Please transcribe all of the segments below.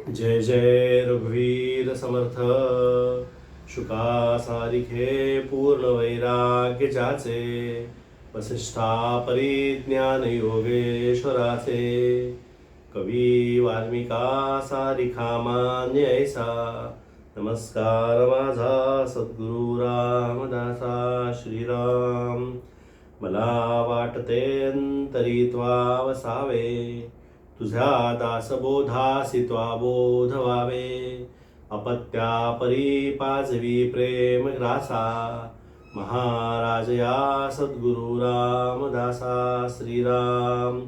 जय जय रघुवीर समर्थ. शुका सारिखे पूर्ण वैराग्य ज्याचे, वसिष्ठा परिज्ञान योगेश्वराचे. कवी वाल्मिका सारिखा मान्य ऐसा, नमस्कार माझा सद्गुरु रामदासा. श्रीराम मला वाटते अंतरी त्वा वसावे, तुझ्या दासबोधासी त्वा बोध व्हावे. अपत्या परी पाजवी प्रेम ग्रासा, महाराज या सद्गुरु रामदासा. श्रीराम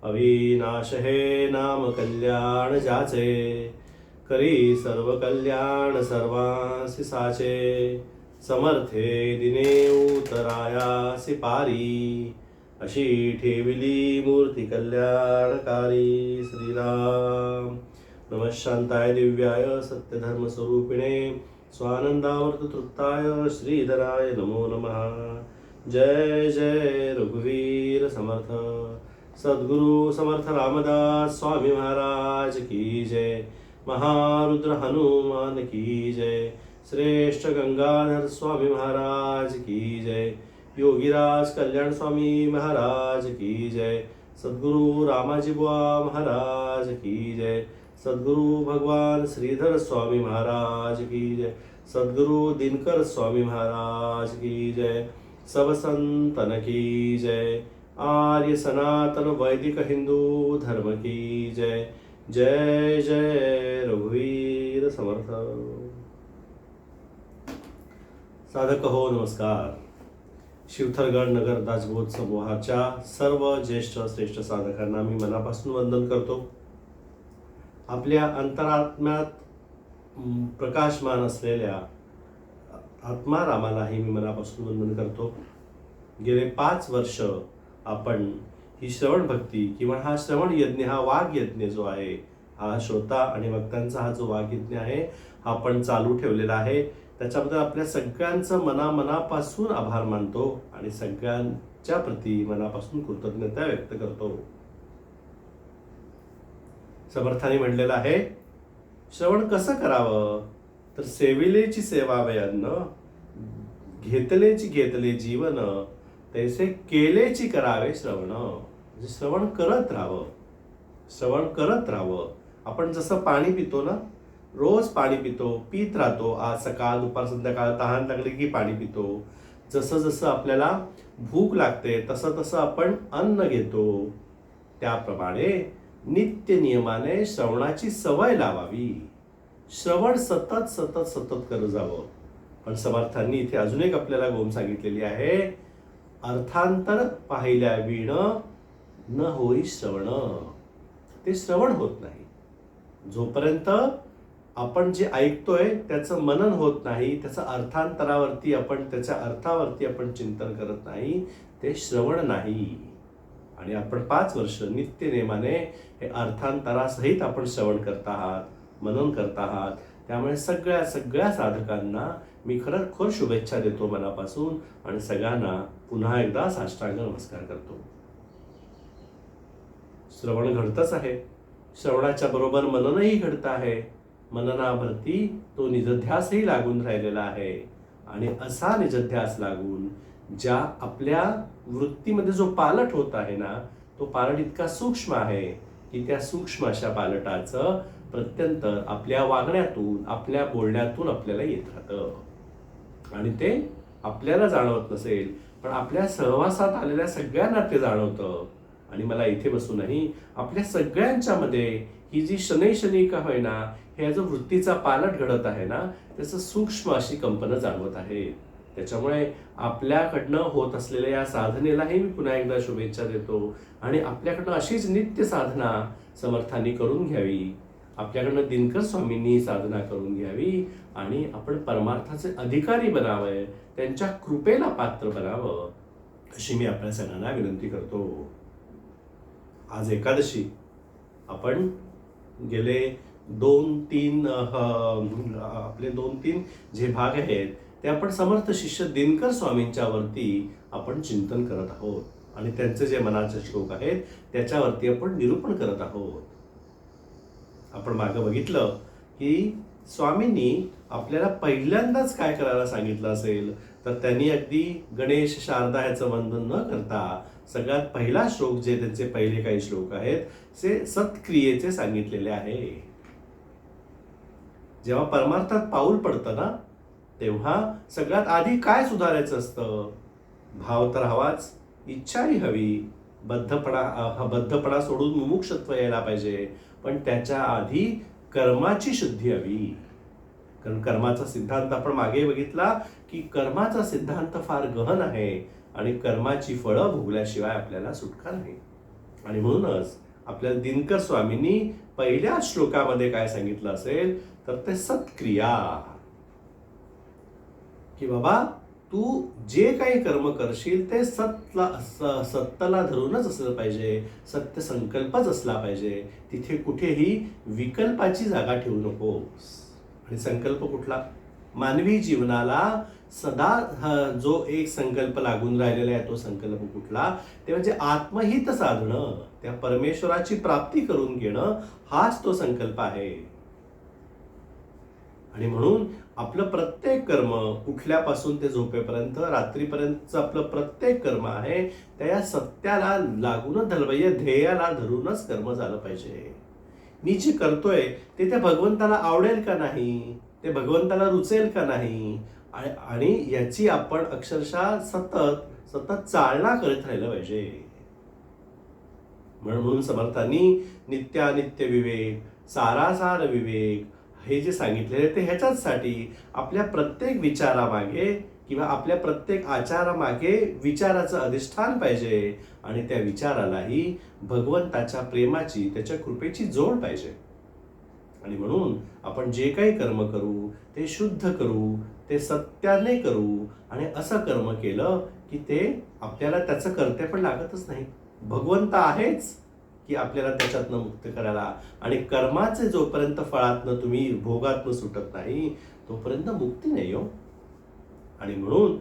अविनाश हे नाम कल्याण ज्याचे, करी सर्व कल्याण सर्वांसी साचे. समर्थे दिने उतरायासी पारी, अशी ठेविली मूर्ती कल्याणकारी. श्रीराम नमः शांताय दिव्याय सत्यधर्म स्वरूपिणे, स्वानंदावर्त तृप्ताय श्रीधराय नमो नमः. जय जय रघुवीर समर्थ. सद्गुरु समर्थ रामदास स्वामी महाराज की जय. महारुद्र हनुमान की जय. श्रेष्ठ गंगाधर स्वामी महाराज की जय. योगीराज कल्याण स्वामी महाराज की जय. सद्गुरु रामाजी बुवा महाराज की जय. सद्गुरु भगवान श्रीधर स्वामी महाराज की जय. सद्गुरु दिनकर स्वामी महाराज की जय. सब संतन की जय. आर्य सनातन वैदिक हिंदू धर्म की जय. जय जय रघुवीर समर्थ. साधक हो नमस्कार. शिवथरगड नगर दासबोध समूहाच्या सर्व ज्येष्ठ श्रेष्ठ साधकांना मी मनापासून वंदन करतो. आपल्या अंतरात्म्यात प्रकाशमान असलेल्या आत्मारामालाही मी मनापासून वंदन करतो. गेले 5 वर्ष आपण ही श्रवण भक्ती किंवा हा श्रवण यज्ञ, हा वाघ यज्ञ जो आहे, हा श्रोता आणि भक्तांचा हा जो वाघ यज्ञ आहे, हा आपण चालू ठेवलेला आहे. त्याच्याबद्दल आपल्या सगळ्यांचं मनापासून आभार मानतो आणि सगळ्यांच्या प्रती मनापासून कृतज्ञता व्यक्त करतो. समर्थाने म्हणलेलं आहे, श्रवण कसं करावं तर सेविलेची सेवावे अन्न, घेतलेची घेतले जीवन, तैसे केलेची करावे श्रवण. म्हणजे श्रवण करत राहावं, श्रवण करत राहावं. आपण जसं पाणी पितो ना, रोज पाणी पितो, पीत राहतो. आज सकाळ दुपार संध्याकाळ तहान लागली की पाणी पितो. जसं जसं आपल्याला भूक लागते तसं तसं आपण अन्न घेतो. त्याप्रमाणे नित्य नियमाने श्रवणाची सवय लावावी. श्रवण सतत सतत सतत करत जावं. पण समर्थांनी इथे अजून एक आपल्याला गोम सांगितलेली आहे, अर्थांतर पाहिल्या विण न होई श्रवण. ते श्रवण होत नाही. जोपर्यंत आपण जे ऐकतोय त्याचं मनन होत नाही, त्याचं अर्थांतरावरती आपण त्याच्या अर्थावरती आपण चिंतन करत नाही, ते श्रवण नाही. आणि आपण 5 वर्ष नित्य नेमाने हे अर्थांतरासहित आपण श्रवण करत आहात, मनन करत आहात. त्यामुळे सगळ्या साधकांना मी खरोखर शुभेच्छा देतो मनापासून आणि सगळ्यांना पुन्हा एकदा साष्टांग नमस्कार करतो. श्रवण घडतच आहे, श्रवणाच्या बरोबर मननही घडत आहे. मननावरती तो निजध्यासही लागून राहिलेला आहे. आणि असा निजध्यास लागून ज्या आपल्या वृत्तीमध्ये जो पालट होत आहे ना, तो पालट इतका सूक्ष्म आहे की त्या सूक्ष्म अशा पालटाचं प्रत्यंतर आपल्या वागण्यातून, आपल्या बोलण्यातून आपल्याला येत राहतं. आणि ते आपल्याला जाणवत नसेल पण आपल्या सहवासात आलेल्या सगळ्यांना ते जाणवतं. आणि मला इथे बसूनही आपल्या सगळ्यांच्या मध्ये ही जी शनै का होईना, ह्या जो वृत्तीचा पालट घडत आहे ना, त्याचं सूक्ष्म अशी कंपनं जाणवत आहे. त्याच्यामुळे आपल्याकडनं होत असलेल्या या साधनेलाही मी पुन्हा एकदा शुभेच्छा देतो. आणि आपल्याकडनं अशीच नित्य साधना समर्थांनी करून घ्यावी. आपल्याकडनं दिनकर स्वामींनी साधना करून घ्यावी आणि आपण परमार्थाचे अधिकारी बनावे, त्यांच्या कृपेला पात्र बनावं, अशी मी आपल्या सगळ्यांना विनंती करतो. आज एकादशी. आपण गेले 2-3 आपले 2-3 जे भाग आहेत ते आपण समर्थ शिष्य दिनकर स्वामींच्या वरती आपण चिंतन करत आहोत. आणि त्यांचे जे मनाचे श्लोक आहेत त्याच्यावरती आपण निरूपण करत आहोत. आपण मागं बघितलं की स्वामींनी आपल्याला पहिल्यांदाच काय करायला सांगितलं असेल, तर त्यांनी अगदी गणेश शारदा ह्याचं वंदन न करता सगळ्यात पहिला श्लोक, जे त्यांचे पहिले काही श्लोक आहेत, ते सत्क्रियेचे सांगितलेले आहे. जेव्हा परमार्थात पाऊल पडतं ना, तेव्हा सगळ्यात आधी काय सुधारायचं असतं? भाव तर हवाच, इच्छाही हवी, बद्धपणा सोडून मुमुक्षत्व यायला पाहिजे, पण त्याच्या आधी कर्माची शुद्धी हवी. कारण कर्माचा सिद्धांत आपण मागे बघितला की कर्माचा सिद्धांत फार गहन आहे आणि कर्माची फळं भोगल्याशिवाय आपल्याला सुटका नाही. आणि म्हणूनच आपल्याला दिनकर स्वामींनी पहिल्या श्लोकामध्ये काय सांगितलं असेल, तर ते सत्क्रिया, की बाबा तू जे काही कर्म करशील ते सत्तला धरूनच असलं पाहिजे, सत्य संकल्पच असला पाहिजे, तिथे कुठेही विकल्पाची जागा ठेवू नकोस. आणि संकल्प कुठला? मानवी जीवनाला सदा जो एक संकल्प लागून राहिलेला आहे, तो संकल्प कुठला? ते म्हणजे आत्महित साधणं, त्या परमेश्वराची प्राप्ती करून घेणं, हाच तो संकल्प आहे. आणि म्हणून आपलं प्रत्येक कर्म, उठल्यापासून ते झोपेपर्यंत, रात्रीपर्यंतचं आपलं प्रत्येक कर्म आहे, त्या सत्याला लागूनच झालं पाहिजे, ध्येयाला धरूनच कर्म झालं पाहिजे. मी जे करतोय ते त्या भगवंताला आवडेल का नाही, ते भगवंताला रुचेल का नाही, आणि याची आपण अक्षरशः सतत चालना करत राहिलं पाहिजे. म्हणून समर्थांनी नित्यानित्य विवेक, सारासार विवेक हे जे सांगितलेले ते ह्याच्याचसाठी, आपल्या प्रत्येक विचारामागे किंवा आपल्या प्रत्येक आचारामागे विचाराचं अधिष्ठान पाहिजे आणि त्या विचारालाही भगवंताच्या प्रेमाची, त्याच्या कृपेची जोड पाहिजे. आणि म्हणून आपण जे काही कर्म करू ते शुद्ध करू, ते सत्याने करू, आणि असं कर्म केलं की ते आपल्याला त्याचं कर्ते पण लागतच नाही. भगवंत आहेच की आपल्याला त्याच्यातनं मुक्त करायला. आणि कर्माचे जोपर्यंत फळातनं तुम्ही भोगातनं सुटत नाही, तोपर्यंत मुक्ती नाही हो. आणि म्हणून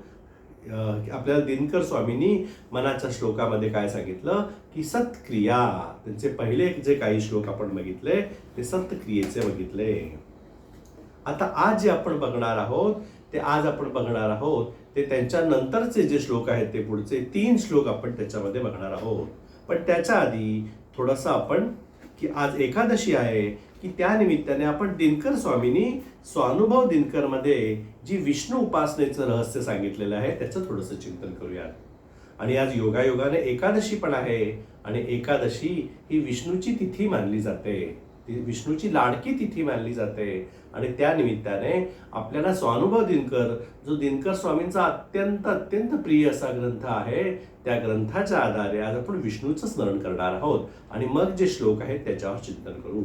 आपल्याला दिनकर स्वामींनी मनाच्या श्लोकामध्ये काय सांगितलं की सत्क्रिया, त्यांचे पहिले जे काही श्लोक आपण बघितले ते सत्क्रियेचे बघितले. आता आज जे आपण बघणार आहोत ते त्यांच्या नंतरचे जे श्लोक आहेत, ते पुढचे 3 श्लोक आपण त्याच्यामध्ये बघणार आहोत. पण त्याच्या आधी थोडंसं आपण, की आज एकादशी आहे, की त्या निमित्ताने आपण दिनकर स्वामींनी स्वानुभव दिनकरमध्ये जी विष्णू उपासनेचं रहस्य सांगितलेलं आहे त्याचं थोडंसं चिंतन करूयात. आणि आज योगायोगाने एकादशी पण आहे, आणि एकादशी ही विष्णूची तिथी मानली जाते, ती विष्णूची लाडकी तिथी मानली जाते. आणि त्या निमित्ताने आपल्याला स्वानुभव दिनकर, जो दिनकर स्वामींचा अत्यंत अत्यंत प्रिय असा ग्रंथ आहे, त्या ग्रंथाच्या आधारे आज आपण विष्णूचं स्मरण करणार आहोत आणि मग जे श्लोक आहेत त्याच्यावर चिंतन करू.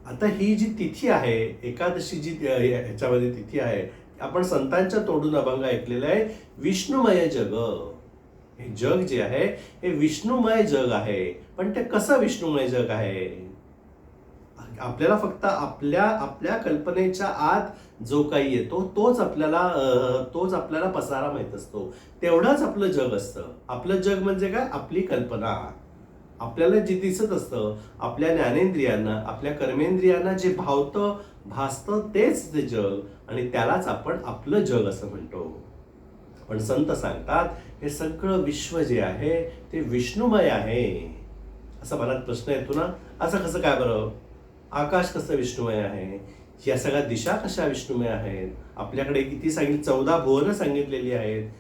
आता ही जी तिथी आहे, एकादशी जी ह्याच्यामध्ये तिथी आहे, आपण संतांच्या तोंडून अभंग ऐकलेला आहे, विष्णुमय जग. हे जग जे आहे हे विष्णुमय जग आहे. पण ते कसं विष्णुमय जग आहे? आपल्याला फक्त आपल्या कल्पनेच्या आत जो काही येतो तोच आपल्याला पसारा माहित असतो, तेवढंच आपलं जग असतं. आपलं जग म्हणजे काय? आपली कल्पना. आपल्याला जे दिसत असतं, आपल्या ज्ञानेंद्रियांना, आपल्या कर्मेंद्रियांना जे भावतं, भासतं, तेच ते जग, आणि त्यालाच आपण आपलं जग असं म्हणतो. पण संत सांगतात हे सगळं विश्व जे आहे ते विष्णुमय आहे. असा मनात प्रश्न येतो ना, असं कसं काय बरं? आकाश कसं विष्णुमय आहे? या सगळ्या दिशा कशा विष्णुमय आहेत? आपल्याकडे किती 14 भुवनं सांगितलेली आहेत,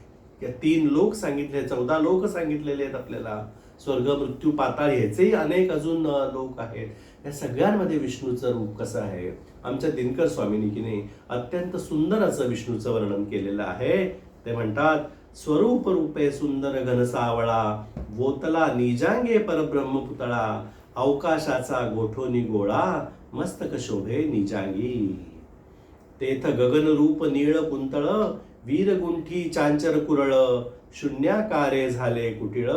या 3 लोक सांगितले, 14 लोक सांगितलेले आहेत आपल्याला. स्वर्ग, मृत्यू, पाताळ ह्याचेही अनेक अजून लोक आहेत. या सगळ्यांमध्ये विष्णूचं रूप कसं आहे? आमच्या दिनकर स्वामींनी की नाही अत्यंत सुंदर असं विष्णूचं वर्णन केलेलं आहे. ते म्हणतात, स्वरूप रूपे सुंदर घनसावळा, वोतला निजांगे परब्रह्म पुतळा, अवकाशाचा गोठोनी गोळा, मस्तक शोभे निजांगी. तेथ गगन रूप नीळ कुंतळ, वीरगुंठी चांचर कुरळ, शून्याकारे झाले कुटिळ,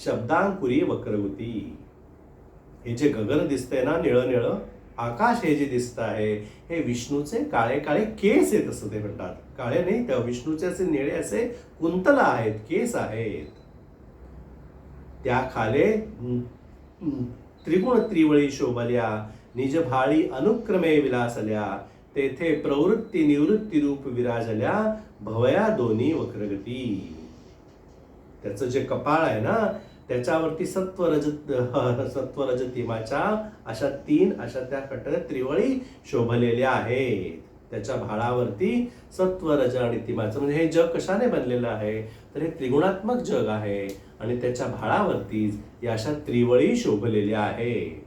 शब्दांकुरी वक्रवती. हे जे गगन दिसतंय ना, निळं निळं आकाश, हे जे दिसत आहे हे विष्णूचे काळे काळे केस आहेत असं ते म्हणतात. काळे नाही, त्या विष्णूचे असे निळे असे कुंतल आहेत, केस आहेत. त्या खाले त्रिगुण त्रिवळी शोभल्या, निज भाळी अनुक्रमे विलासल्या, तेथे प्रवृत्ती निवृत्ती रूप विराजल्या, भवया दोन्ही वक्रगती. त्याचं जे कपाळ आहे ना, त्याच्यावरती सत्वरज तिमाच्या अशा त्या कट त्रिवळी शोभलेल्या आहेत. त्याच्या भाळावरती सत्वरज आणि तिमाचं, म्हणजे हे जग कशाने बनलेलं आहे, तर हे त्रिगुणात्मक जग आहे आणि त्याच्या भाळावरतीच या अशा त्रिवळी शोभलेल्या आहेत.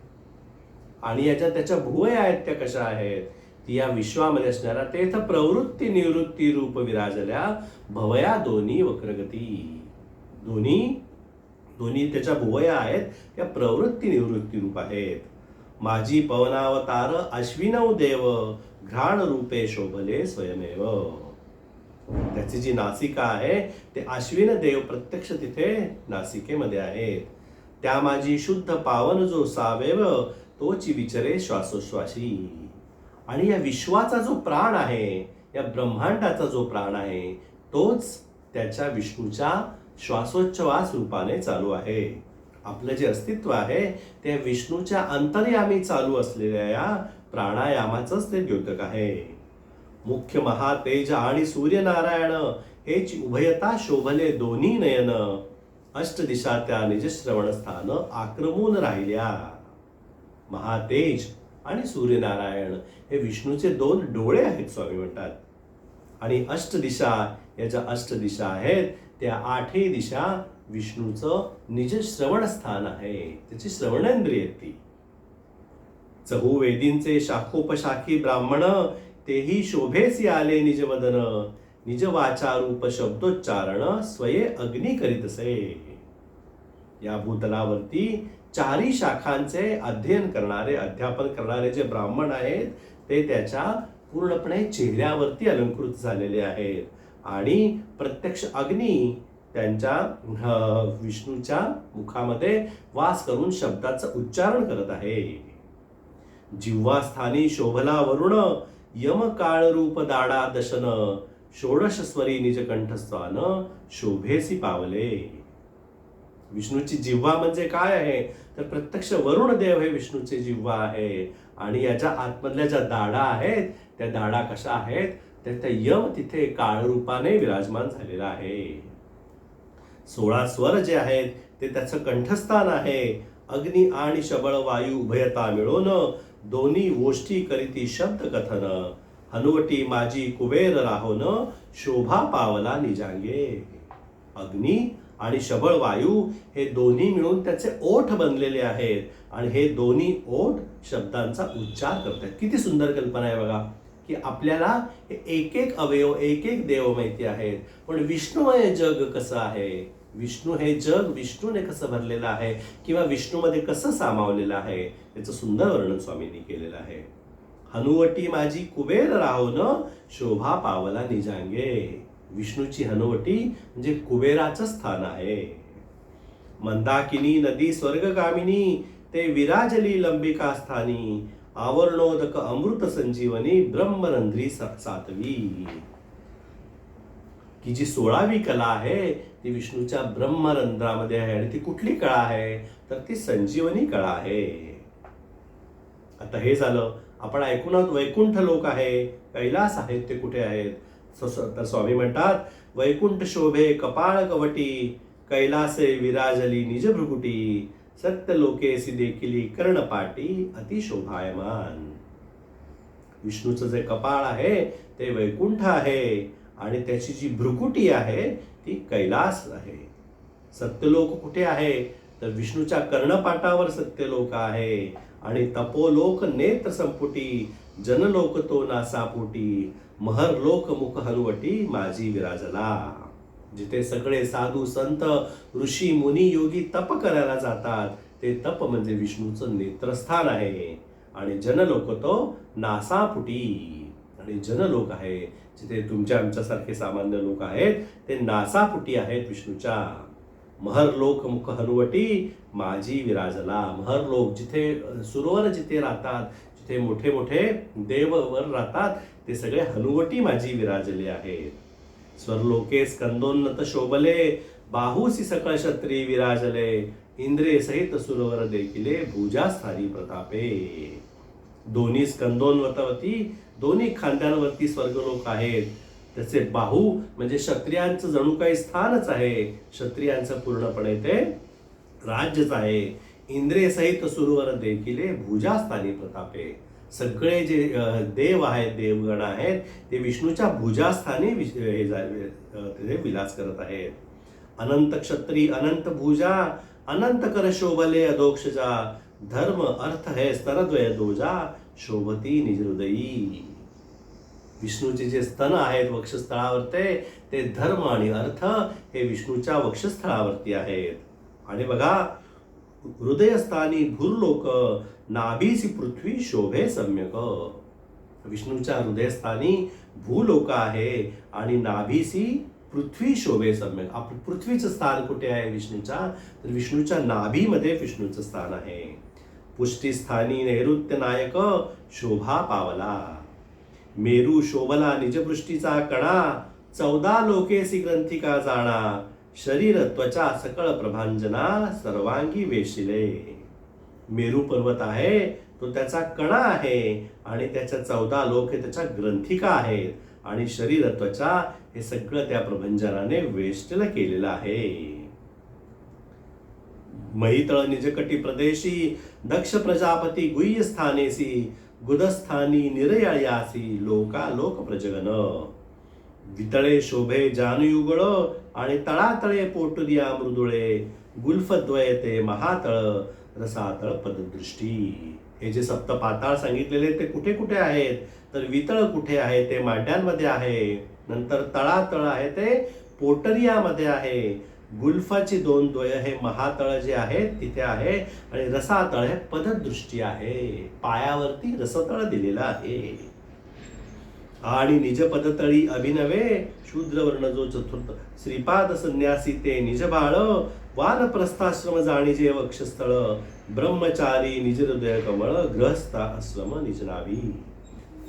आणि त्याच्या भुवया आहेत त्या कशा आहेत, ती या विश्वामध्ये असणाऱ्या तेथ प्रवृत्ती निवृत्ती रूप विराजल्या, भवया दोन्ही वक्रगती. दोन्ही त्याच्या भुवया आहेत त्या प्रवृत्ती निवृत्ती रूप आहेत. माझी पवनावतार अश्विनव देव, घ्राण रूपे शोभले स्वयमेव. त्याची जी नासिका आहे ते अश्विन देव प्रत्यक्ष तिथे नासिकेमध्ये आहेत. त्या माझी शुद्ध पावन जो सावेव, तोची विचरे श्वासोश्वासी. आणि या विश्वाचा जो प्राण आहे, या ब्रह्मांडाचा जो प्राण आहे, तोच त्याच्या विष्णूच्या श्वासोच्छ्वास रूपाने चालू आहे. आपलं जे अस्तित्व आहे ते विष्णूच्या अंतर्यामी चालू असलेल्या या प्राणायामाचंच ते द्योतक आहे. मुख्य महातेज आणि सूर्यनारायण हेच उभयता शोभले दोन्ही नयन, अष्टदिशा त्या निज श्रवणस्थान आक्रमून राहिल्या. महातेज आणि सूर्यनारायण हे विष्णूचे दोन डोळे आहेत स्वामी म्हणतात. आणि अष्टदिशा, या ज्या अष्टदिशा आहेत त्या आठही दिशा विष्णूचं निज श्रवणस्थान आहे, त्याची श्रवणेंद्रिय ती. चहुवेदींचे शाखोपशाखी ब्राह्मण, तेही शोभेसी आले निज वदन, निज वाचा रूप शब्दोच्चारण स्वये अग्नी करीतसे. या भूतलावरती चारी शाखांचे अध्यापन करणारे जे ब्राह्मण आहेत ते त्याच्या पूर्णपणे चेहऱ्यावरती अलंकृत झालेले आहेत. आणि प्रत्यक्ष अग्नी त्यांच्या विष्णूच्या मुखामध्ये वास करून शब्दाचं उच्चारण करत आहे. जिव्हास्थानी शोभला वरुण, यम काळ रूप दाडा दशन, षोडश स्वरी निज कंठस्थान शोभेसी पावले. विष्णूची जिव्हा म्हणजे काय आहे, तर प्रत्यक्ष वरुण देव हे विष्णूचे जिव्हा आहे. आणि याच्या आतमधल्या ज्या दाडा आहेत त्या दाडा कशा आहेत, तर त्या यम तिथे काळ रूपाने विराजमान झालेला आहे. 16 स्वर जे आहेत ते त्याचं कंठस्थान आहे. अग्नी आणि शबळ वायू उभयता मिळून, दोन्ही गोष्टी करीती शब्द कथन, हनुवटी माझी कुबेर राहोन, शोभा पावला निजांगे. अग्नी आणि शबळ वायू हे दोन्ही मिळून त्याचे ओठ बनलेले आहेत आणि हे दोन्ही ओठ शब्दांचा उच्चार करतात. किती सुंदर कल्पना आहे बघा, की आपल्याला हे एक एक अवयव एक एक देव माहिती आहेत, पण विष्णुमय जग कसं आहे, विष्णू हे जग विष्णूने कसं भरलेलं आहे किंवा विष्णूमध्ये कसं सामावलेलं आहे, याचं सुंदर वर्णन स्वामींनी केलेलं आहे. हनुवटी माझी कुबेर राहोन, शोभा पावला निजांगे. विष्णूची हनुवटी म्हणजे कुबेराचं स्थान आहे. मंदाकिनी नदी स्वर्गगामिनी, ते विराजली लंबिका स्थानी, आवरणोदक अमृत संजीवनी, ब्रह्मरंध्री सातवी. की जी 16वी कला आहे ती विष्णूच्या ब्रह्मरंध्रामध्ये आहे. आणि ती कुठली कळा आहे, तर ती संजीवनी कळा आहे. आता हे झालं, आपण ऐकून वैकुंठ लोक आहे, कैलास आहेत, ते कुठे आहेत, तर स्वामी म्हणतात वैकुंठ शोभे कपाळ कवटी, कैलासे विराजली निज भृकुटी, सत्य लोकेसी देखिली कर्णपाटी, अतिशोभायमान. विष्णूचं जे कपाळ आहे ते वैकुंठ आहे आणि त्याची जी भ्रुकुटी आहे ती कैलास आहे. सत्यलोक कुठे आहे, तर विष्णूच्या कर्णपाटावर सत्यलोक आहे. आणि तपोलोक नेत्र संपुटी, जनलोक तो नासापोटी, महरलोक मुख हनुवटी माझी विराजला. जिथे सगळे साधू संत ऋषी मुनी योगी तप करायला जातात, ते तप म्हणजे विष्णूचं नेत्रस्थान आहे. आणि जनलोक तो नासापुटी. आणि जनलोक आहे जिथे तुमच्या आमच्यासारखे सामान्य लोक आहेत ते नासापुटी आहेत विष्णूच्या. महरलोक मुख हनुवटी माझी विराजला. महरलोक जिथे सुरवर जिथे राहतात, जिथे मोठे मोठे देव वर राहतात, ते सगळे हनुवटी माझी विराजले आहेत. स्वरलोके स्कंदोन्नत शोभले, बाहुसी सकळ क्षत्री विराजले, इंद्रिय सहित सुरवर देखिले भुजास्थानी प्रतापे. दोन्ही स्कंदोन्वतवती, दोन्ही खांद्यांवरती स्वर्गलोक आहेत. त्याचे बाहू म्हणजे क्षत्रियांचं जणू काही स्थानच आहे. क्षत्रियांचं पूर्णपणे ते राज्यच आहे. इंद्रिय सहित सुरवर देखिले भुजास्थानी प्रतापे. सगळे जे देव आहेत, देवगण आहेत, ते विष्णूच्या भुजास्थानी ते विलास करत आहेत. अनंत क्षत्री अनंत भुजा, अनंत कर शोभले अधोक्षजा. धर्म अर्थ है स्तनद्वय दोजा, शोभती निज हृदयी. विष्णूचे जे स्तन आहेत वक्षस्थळावरते, ते धर्म आणि अर्थ हे विष्णूच्या वक्षस्थळावरती आहेत. आणि बघा, हृदयस्थानी भूर्लोक, नाभीसी पृथ्वी शोभे सम्यक. विष्णूच्या हृदयस्थानी भूलोक आहे आणि नाभीसी पृथ्वी शोभे सम्यक. आपलं पृथ्वीचं स्थान कुठे आहे विष्णूच्या? तर विष्णूच्या नाभीमध्ये विष्णूचं स्थान आहे. पुष्टीस्थानी नैऋत्य नायक, शोभा पावला. मेरू शोभला निजपृष्टीचा कणा, 14 लोकेसी ग्रंथिका जाणा. शरीर त्वचा सकळ प्रभांजना, सर्वांगी वेशिले. मेरू पर्वत आहे, तो त्याचा कणा आहे आणि त्याच्या 14 लोक हे त्याच्या ग्रंथिका आहेत. आणि शरीर त्वचा हे सगळं त्या प्रभंजनाने वेष्टल केलेलं आहे. महितळ निजकटी प्रदेशी, दक्ष प्रजापती गुह्य स्थानेसी. गुदस्थानी निरयायासी, लोका लोक प्रजगन. वितळे शोभे जानुयुगळ आणि तळातळे पोटुदिया मृदुळे. गुल्फद्वय ते महातळ, रसातळ पददृष्टी. हे जे सप्त पाताळ सांगितलेले ते कुठे कुठे आहेत? तर वितळ कुठे आहे? ते मांड्यांमध्ये आहे. नंतर तळातळ आहे ते पोटरियामध्ये आहे. गुल्फाची 2 द्वय हे महातळ जे आहे तिथे आहे. आणि रसातळ हे पददृष्टी आहे. पायावरती रसतळ दिलेलं आहे. आणि निज पदतळी अभिनवे, शूद्रवर्ण जो चतुर्थ. श्रीपाद संन्यासी ते निज बाळ, वानप्रस्थाश्रम जाणीजे वक्षस्थळ. ब्रह्मचारी निज हृदय कमळ, गृहस्थ आश्रम निज नाभी.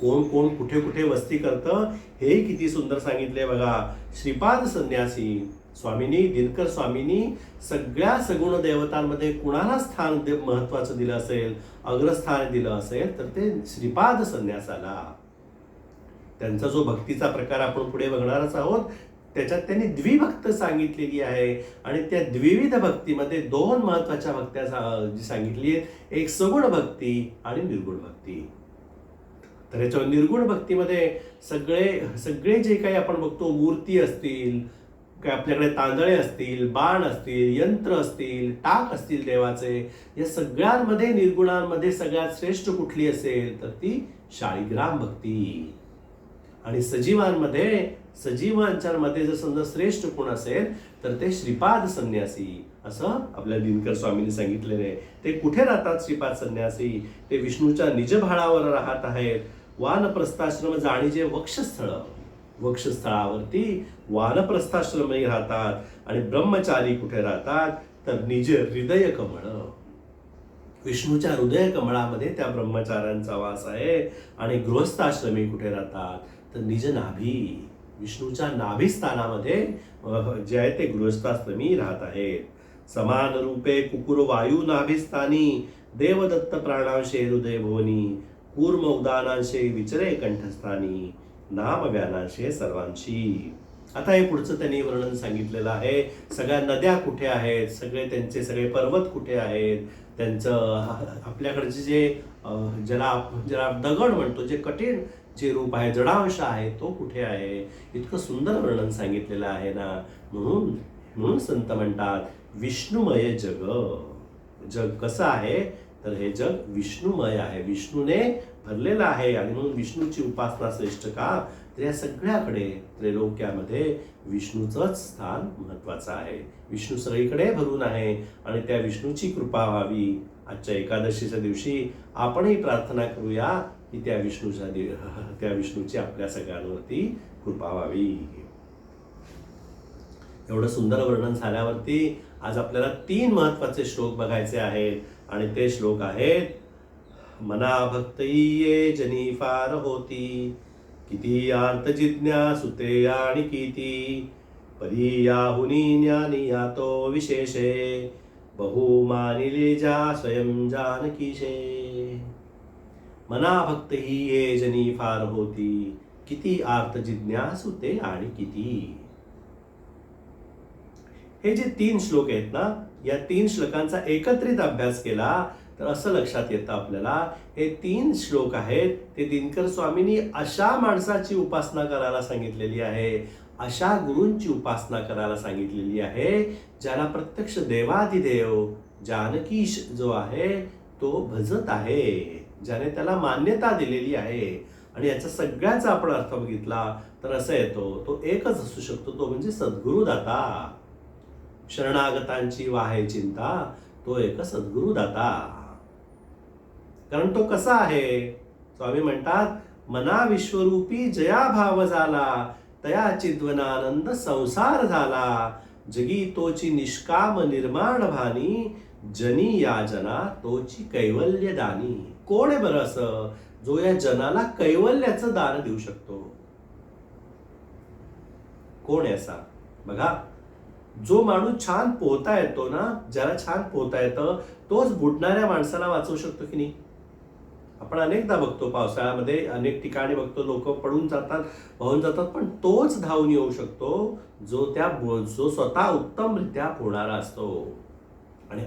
कोण कोण कुठे कुठे वस्ती करतं हे किती सुंदर सांगितले बघा. श्रीपाद संन्यासी स्वामींनी, दिनकर स्वामींनी सगळ्या सगुण देवतांमध्ये कुणाला स्थान महत्वाचं दिलं असेल, अग्रस्थान दिलं असेल, तर ते श्रीपाद संन्यासाला. त्यांचा जो भक्तीचा प्रकार आपण पुढे बघणारच आहोत, त्याच्यात त्यांनी द्विभक्त सांगितलेली आहे. आणि त्या द्विविध भक्तीमध्ये 2 महत्वाच्या भक्त्या जी सांगितली आहेत, एक सगुण भक्ती आणि निर्गुण भक्ती. तर याच्या निर्गुण भक्तीमध्ये सगळे जे काही आपण बघतो, मूर्ती असतील, काय आपल्याकडे तांदळे असतील, बाण असतील, यंत्र असतील, टाक असतील देवाचे, या सगळ्यांमध्ये निर्गुणांमध्ये सगळ्यात श्रेष्ठ कुठली असेल तर ती शाळीग्राम भक्ती. आणि सजीवांच्यामध्ये जर समजा श्रेष्ठ कोण असेल तर ते श्रीपाद संन्यासी, असं आपल्या दिनकर स्वामींनी सांगितलेले आहे. ते कुठे राहतात श्रीपाद संन्यासी? ते विष्णूच्या निजभाळावर राहत आहेत. वानप्रस्थाश्रम जाणीजे वक्षस्थळ, वक्षस्थळावरती वानप्रस्थाश्रमही राहतात. आणि ब्रह्मचारी कुठे राहतात तर निज हृदय कमळ, विष्णूच्या हृदय कमळामध्ये त्या ब्रह्मचाऱ्यांचा वास आहे. आणि गृहस्थाश्रमी कुठे राहतात तर निज नाभी, विष्णूच्या नाभी स्थानामध्ये जे आहे ते गृहस्थाश्रमी राहत आहेत. समान रूपे कुकुर वायू नाभिस्थानी, देवदत्त प्राणांशे हृदय भुवनी. कूर्म उदानांशे विचरे कंठस्थानी, नाम व्यानांशे सर्वांशी. आता हे पुढचं त्यांनी वर्णन सांगितलेलं आहे. सगळ्या नद्या कुठे आहेत, त्यांचे सगळे पर्वत कुठे आहेत, त्यांचं आपल्याकडचे जे ज्याला दगड म्हणतो, जे कठीण जे रूप आहे, जडांश आहे, तो कुठे आहे. इतकं सुंदर वर्णन सांगितलेलं आहे ना. म्हणून संत म्हणतात विष्णुमय जग. जग कसं आहे तर हे जग विष्णुमय आहे, विष्णूने भरलेलं आहे. आणि म्हणून विष्णूची उपासना श्रेष्ठ का तर या सगळ्याकडे त्रैलोक्यामध्ये विष्णूचंच स्थान महत्वाचं आहे. विष्णू सगळीकडे भरून आहे आणि त्या विष्णूची कृपा व्हावी. आजच्या एकादशीच्या दिवशी आपणही प्रार्थना करूया की त्या विष्णूची आपल्या सगळ्यांवरती कृपा व्हावी. एवढं सुंदर वर्णन झाल्यावरती आज आपल्याला 3 महत्वाचे श्लोक बघायचे आहेत. आणि ते श्लोक आहेत, मना भक्ती ये जनी फार होती, किती आर्त जिज्ञासुते आणि किती. परी याहुनी ज्ञानी यातो विशेषे, बहु मानिले जा स्वयं जानकीशे. मना भक्त ही ये जनी फार होती, किती आर्त जिज्ञासू ते आणि किती. हे जे 3 श्लोक आहेत ना, या 3 श्लोकांचा एकत्रित अभ्यास केला तर असं लक्षात येतं आपल्याला, हे 3 श्लोक आहेत ते दिनकर स्वामींनी अशा माणसाची उपासना करायला सांगितलेली आहे, अशा गुरूंची उपासना करायला सांगितलेली आहे, ज्याला प्रत्यक्ष देवाधिदेव जानकीश जो आहे तो भजत आहे, ज्याने त्याला मान्यता दिलेली आहे. आणि याचा सगळ्याचा आपण अर्थ बघितला तर असं येतो, तो एकच असू शकतो, तो म्हणजे सद्गुरुदाता. शरणागतांची वाहे चिंता, तो एक सद्गुरुदाता. कारण तो कसा आहे, स्वामी म्हणतात, मना विश्वरूपी जया भाव झाला, तया चिद्वनानंद संसार झाला, जगी तोची निष्काम निर्माण भानी, जनी या जना तोची कैवल्य दानी. कोण आहे बरं असं जो या जनाला कैवल्याचं दान देऊ शकतो? कोण आहे असा? बघा, जो माणूस छान पोहता येतो ना, ज्याला छान पोहता येतं, तोच बुडणाऱ्या माणसाला वाचवू शकतो की नाही? आपण अनेकदा बघतो, पावसाळ्यामध्ये अनेक ठिकाणी बघतो, लोक पडून जातात, वाहून जातात, पण तोच धावून येऊ शकतो जो स्वतः उत्तमरित्या पोहणारा असतो. आणि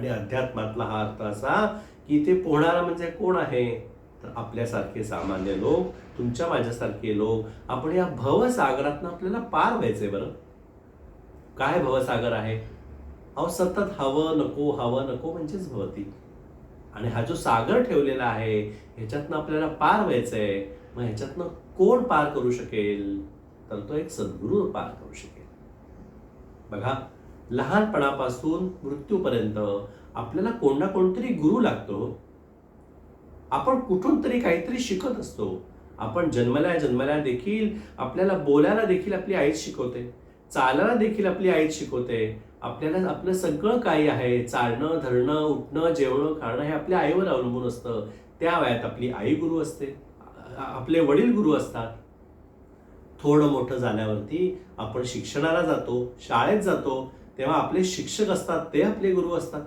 अध्यात्मातला हा अर्थ असा की ते पोहणारा म्हणजे कोण आहे, तर आपल्यासारखे सामान्य लोक, तुमच्या माझ्यासारखे लोक. आपण या भवसागरातनं आपल्याला पार व्हायचंय. बरं, काय भवसागर आहे? अहो, सतत हवं नको म्हणजेच भवती. आणि हा जो सागर ठेवलेला आहे ह्याच्यातनं आपल्याला पार व्हायचंय. मग ह्याच्यातनं कोण पार करू शकेल? तर तो एक सद्गुरू पार करू शकेल. बघा, लहानपणापासून मृत्यूपर्यंत आपल्याला कोण ना कोणतरी गुरु लागतो. आपण कुठून तरी काहीतरी शिकत असतो. आपण जन्मल्या देखील आपल्याला बोलायला देखील आपली आईच शिकवते, चालायला देखील आपली आईच शिकवते. आपल्याला आपलं सगळं काही आहे, चालणं, धरणं, उठणं, जेवणं, खाणं हे आपल्या आईवर अवलंबून असतं. त्या वयात आपली आई गुरु असते, आपले वडील गुरु असतात. थोडं मोठं झाल्यावरती आपण शिक्षणाला जातो, शाळेत जातो, तेव्हा आपले शिक्षक असतात, ते आपले गुरु असतात.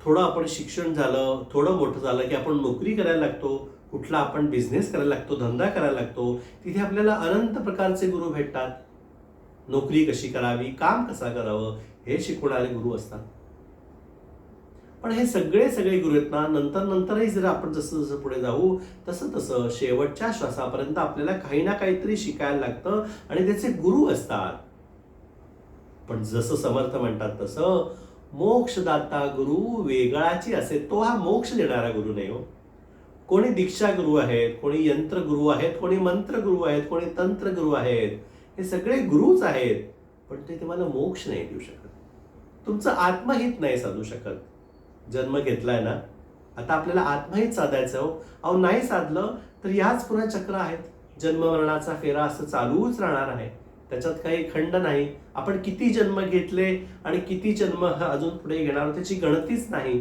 थोडं आपण शिक्षण झालं, थोडं मोठं झालं की आपण नोकरी करायला लागतो, कुठला आपण बिझनेस करायला लागतो, धंदा करायला लागतो. तिथे आपल्याला अनंत प्रकारचे गुरु भेटतात. नोकरी कशी करावी, काम कसं करावं हे शिकवणारे गुरु असतात. पण हे सगळे गुरु आहेत ना, नंतरही जर आपण जसं पुढे जाऊ तसं शेवटच्या श्वासापर्यंत आपल्याला काही ना काहीतरी शिकायला लागतं आणि त्याचे गुरु असतात. पण जसं समर्थ म्हणतात तसं मोक्षदाता गुरु वेगळाची असे, तो हा मोक्ष देणारा गुरु नाही हो. कोणी दीक्षा गुरु आहेत, कोणी यंत्र गुरु आहेत, कोणी मंत्र गुरु आहेत, कोणी तंत्र गुरु आहेत, हे सगळे गुरुच आहेत. पण ते तुम्हाला मोक्ष नाही देऊ शकत, तुमचं आत्महित नाही साधू शकत. जन्म घेतलाय ना, आता आपल्याला आत्महित साधायचं हो. अहो, नाही साधलं तर याच पुन्हा चक्र आहेत, जन्म मरणाचा फेरा असं चालूच राहणार आहे. त्याच्यात काही खंड नाही. आपण किती जन्म घेतले आणि किती जन्म अजून पुढे घेणार त्याची गणतीच नाही.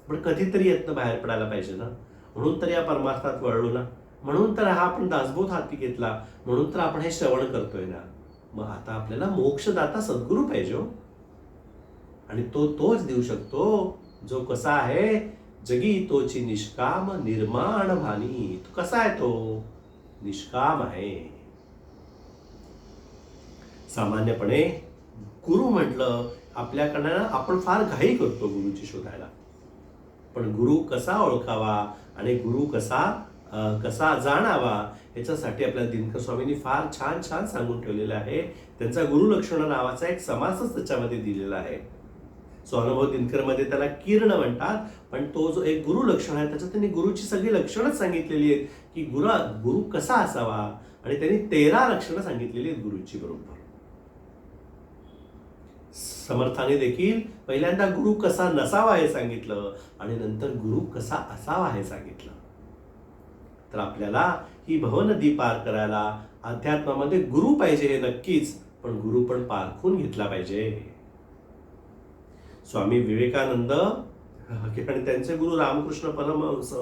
पण कधीतरी यातनं बाहेर पडायला पाहिजे ना, म्हणून तर या परमार्थात वळलो ना, म्हणून तर हा आपण दासबोध हाती घेतला, म्हणून तर आपण हे श्रवण करतोय ना. मग आता आपल्याला मोक्षदाता सद्गुरू पाहिजे हो. आणि तोच देऊ शकतो जो कसा आहे, जगी तोची निष्काम निर्माण भानी. तो कसा आहे? तो निष्काम आहे. सामान्यपणे गुरु म्हटलं आपल्याकडनं आपण फार घाई करतो गुरुची शोधायला. पण गुरु कसा ओळखावा आणि गुरु कसा जाणावा याच्यासाठी आपल्या दिनकर स्वामींनी फार छान सांगून ठेवलेलं आहे. त्यांचा गुरुलक्षण नावाचा एक समासच त्याच्यामध्ये दिलेला आहे. स्वानुभव दिनकरमध्ये त्याला किरण म्हणतात, पण तो जो एक गुरुलक्षण आहे त्याच्यात त्यांनी गुरुची सगळी लक्षणच सांगितलेली आहेत की गुरु कसा असावा, आणि त्यांनी 13 लक्षणं सांगितलेली आहेत गुरुची. बरोबर, समर्थाने देखील पहिल्यांदा गुरु कसा नसावा हे सांगितलं आणि नंतर गुरु कसा असावा हे सांगितलं. तर आपल्याला ही भवनदी पार करायला अध्यात्मामध्ये गुरु पाहिजे हे नक्कीच, पण गुरु पण पारखून घेतला पाहिजे. स्वामी विवेकानंद आणि त्यांचे गुरु रामकृष्ण परमहंस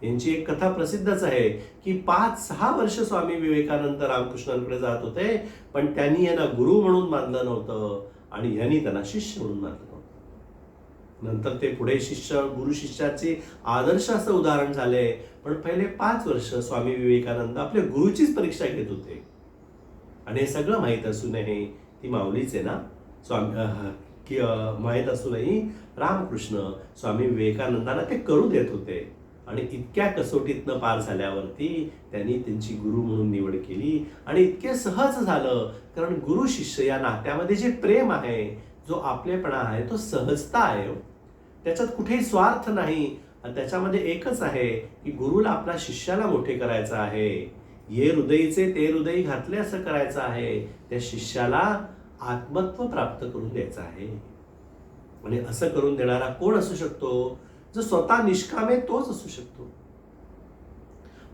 यांची एक कथा प्रसिद्धच आहे की 5-6 वर्ष स्वामी विवेकानंद रामकृष्णांकडे जात होते, पण त्यांनी यांना गुरु म्हणून मानलं नव्हतं. आणि यांनी त्यांना शिष्य म्हणून मानलं. नंतर ते पुढे गुरु शिष्याचे आदर्श असं उदाहरण झाले. पण पहिले 5 वर्ष स्वामी विवेकानंद आपल्या गुरुचीच परीक्षा घेत होते. आणि हे सगळं माहीत असूनही ती माऊलीच आहे ना की माहीत असूनही रामकृष्ण स्वामी विवेकानंदांना ते करू देत होते. आणि इतक्या कसोटीतनं पार झाल्यावरती त्यांनी त्यांची गुरु म्हणून निवड केली. आणि इतके सहज झालं, कारण गुरु शिष्य या नात्यामध्ये जे प्रेम आहे, जो आपलेपणा आहे, तो सहजता आहे. त्याच्यात कुठेही स्वार्थ नाही. त्याच्यामध्ये एकच आहे की गुरुला आपल्या शिष्याला मोठे करायचं आहे. ये हृदयीचे ते हृदयी घातले असं करायचं आहे. त्या शिष्याला आत्मत्व प्राप्त करून द्यायचं आहे. आणि असं करून देणारा कोण असू शकतो? जो स्वतः निष्काम आहे तोच असू शकतो.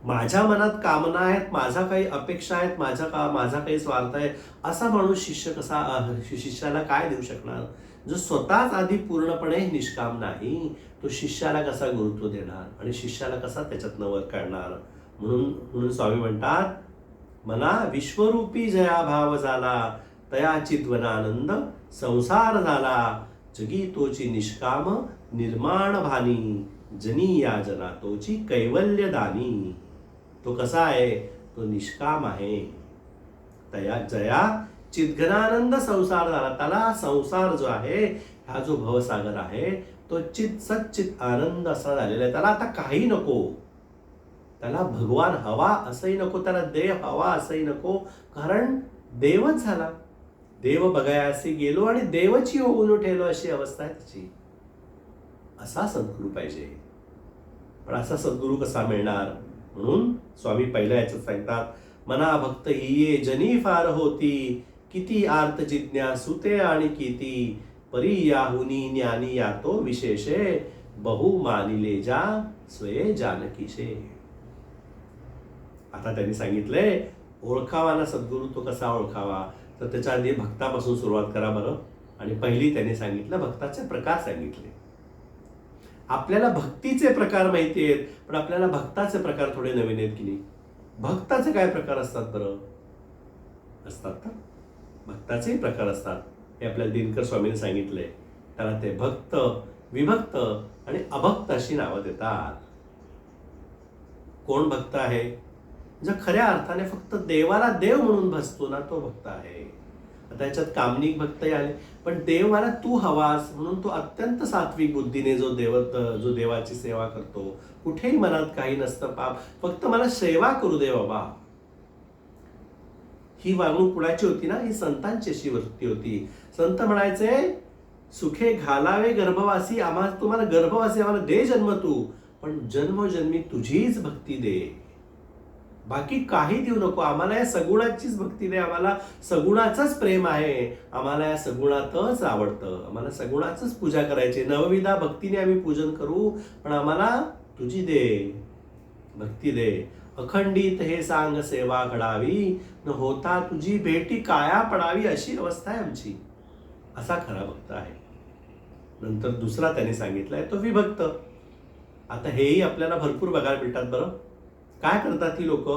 माझ्या मनात कामना आहेत, माझ्या काही अपेक्षा आहेत, माझा काही स्वार्थ आहे, असा माणूस शिष्याला काय देऊ शकणार? जो स्वतःच आधी पूर्णपणे निष्काम नाही, तो शिष्याला कसा गुरुत्व देणार आणि शिष्याला कसा त्याच्यातनं वर काढणार? म्हणून स्वामी म्हणतात, मना विश्वरूपी जया भाव झाला, तया चिद्वनानंद संसार झाला, जगी तोची निष्काम निर्माण भानी, जनी या जना तोची कैवल्य दानी. तो कसा आहे? तो निष्काम आहे. तया जया चिद्घनानंद संसार झाला. त्याला संसार जो आहे, हा जो भवसागर आहे, तो सच्चित आनंद असा झालेला आहे. त्याला आता काही नको. त्याला भगवान हवा असंही नको, त्याला देव हवा असंही नको, कारण देवच झाला. देव बघायासी गेलो आणि देवची होऊन उठेलो, अशी अवस्था आहे त्याची. असा सद्गुरू पाहिजे. पण असा सद्गुरू कसा मिळणार? म्हणून स्वामी पहिल्या याच्यात सांगतात, मना भक्त हिये जनी फार होती, किती आर्त जिज्ञासू ते आणि किती, परी याहुनी ज्ञानी यातो विशेषे, बहु मानिले जा स्वये जानकीशे. आता त्यांनी सांगितले, ओळखावा ना सद्गुरू, तो कसा ओळखावा? तर त्याच्या आधी भक्तापासून सुरुवात करा बरं. आणि पहिली त्यांनी सांगितलं, भक्ताचे प्रकार सांगितले. आपल्याला भक्तीचे प्रकार माहिती आहेत, पण आपल्याला भक्ताचे प्रकार थोडे नवीन आहेत की नाही? भक्ताचे काय प्रकार असतात बरं? असतात ना, भक्ताचे प्रकार असतात. हे आपल्याला दिनकर स्वामींनी सांगितलंय. त्याला ते भक्त, विभक्त आणि अभक्त अशी नावं देतात. कोण भक्त आहे? जो खऱ्या अर्थाने फक्त देवाला देव म्हणून भजतो ना, तो भक्त आहे. त्याच्यात कामनिक भक्तही आले, पण देव मला तू हवास म्हणून तो अत्यंत सात्विक बुद्धीने जो देवाची सेवा करतो, कुठेही मनात काही नसतं पाप, फक्त मला सेवा करू दे बाबा. ही वागणूक कुणाची होती ना? ही संतांची अशी वृत्ती होती. संत म्हणायचे, सुखे घालावे गर्भवासी, तुम्हाला गर्भवासी आम्हाला दे जन्म तू, पण जन्मोजन्मी तुझीच भक्ती दे, बाकी काही देऊ नको. आम्हाला या सगुणाचीच भक्ती दे, आम्हाला सगुणाचंच प्रेम आहे, आम्हाला या सगुणातच आवडतं, आम्हाला सगुणाचंच पूजा करायची. नवविधा भक्तीने आम्ही पूजन करू, पण आम्हाला तुझी दे, भक्ती दे. अखंडित हे सांग सेवा घडावी, न होता तुझी भेटी काया पडावी, अशी अवस्था आहे आमची. असा खरा भक्त आहे. नंतर दुसरा त्याने सांगितलाय तो विभक्त. आता हेही आपल्याला भरपूर बघायला मिळतात बरं. काय करतात ही लोक?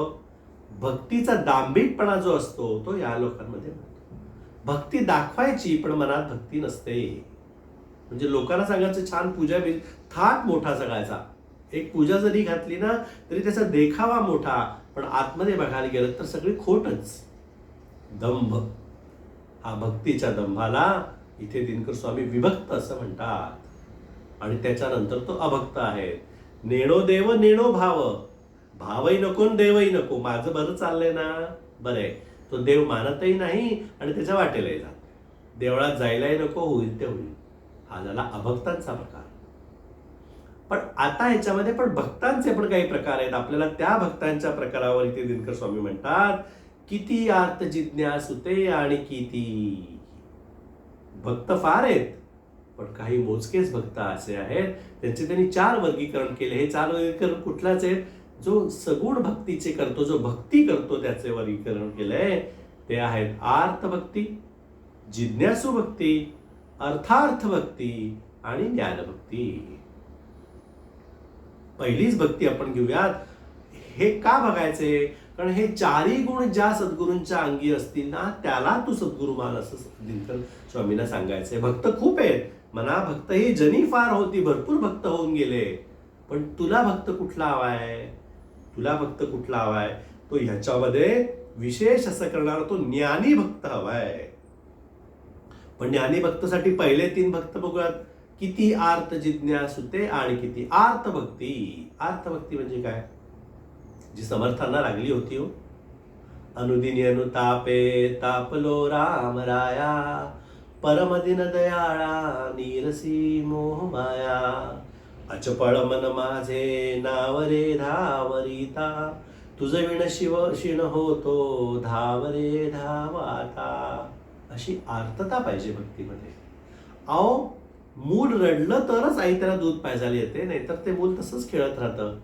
भक्तीचा दांभिकपणा जो असतो तो या लोकांमध्ये भक्ती दाखवायची, पण मनात भक्ती नसते. म्हणजे लोकांना सांगायचं छान पूजा, थाट मोठा सगळ्याचा. एक पूजा जरी घातली ना तरी त्याचा देखावा मोठा, पण आतमध्ये बघायला गेलं तर सगळी खोटच. दंभ, हा भक्तीच्या दंभाला इथे दिनकर स्वामी विभक्त असं म्हणतात. आणि त्याच्यानंतर तो अभक्त आहे. नेणो देव नेणो भाव, भावही नको देवही नको, माझं बरं चाललंय ना, बरं आहे. तो देव मानतही नाही आणि त्याच्या वाटेलाही जात, देवळात जायलाही नको, होईल ते होईल. हा झाला अभक्तांचा प्रकार. पण आता ह्याच्यामध्ये पण भक्तांचे पण काही प्रकार आहेत. आपल्याला त्या भक्तांच्या प्रकारावर इथे दिनकर स्वामी म्हणतात, किती आर्त जिज्ञासू ते आणि किती. भक्त फार आहेत, पण काही मोजकेच भक्त असे आहेत, त्यांचे त्यांनी 4 वर्गीकरण केले. हे 4 वर्गीकरण कुठलाच आहेत? जो सगुण भक्तीचे करतो, जो भक्ती करतो, त्याचे वर्गीकरण केलंय. ते आहेत आर्त भक्ती, जिज्ञासू भक्ती, अर्थार्थ भक्ती आणि ज्ञानभक्ती. पहिलीच भक्ती आपण घेऊयात. हे का बघायचे? कारण हे चारही गुण ज्या सद्गुरूंच्या अंगी असतील ना त्याला तू सद्गुरू मान, असं दिनकर स्वामींना सांगायचंय. भक्त खूप आहेत म्हणा, भक्त ही जनी फार होती, भरपूर भक्त होऊन गेले, पण तुला भक्त कुठला हवाय? तुला भक्त कुठला हवाय? तो ह्याच्यामध्ये विशेष असं करणारा तो ज्ञानी भक्त हवाय. पण ज्ञानी भक्तासाठी पहिले 3 भक्त बघूयात. किती आर्त जिज्ञासुते आणि किती आर्त भक्ती. आर्त भक्ती म्हणजे काय? जी समर्थांना लागली होती हो. अनुदिनी अनुतापे तापलो राम राया, परमदिन दयाळा नीरसी मोह माया, अचपळ मन माझे नाव रे धावरिता, तुझ विण शिव शिण होतो धावरे धावाता. अशी आर्तता पाहिजे भक्तीमध्ये. अहो, मूल रडलं तरच आई त्याला दूध पाजायला येते, नाहीतर ते मूल तसंच खेळत राहतं.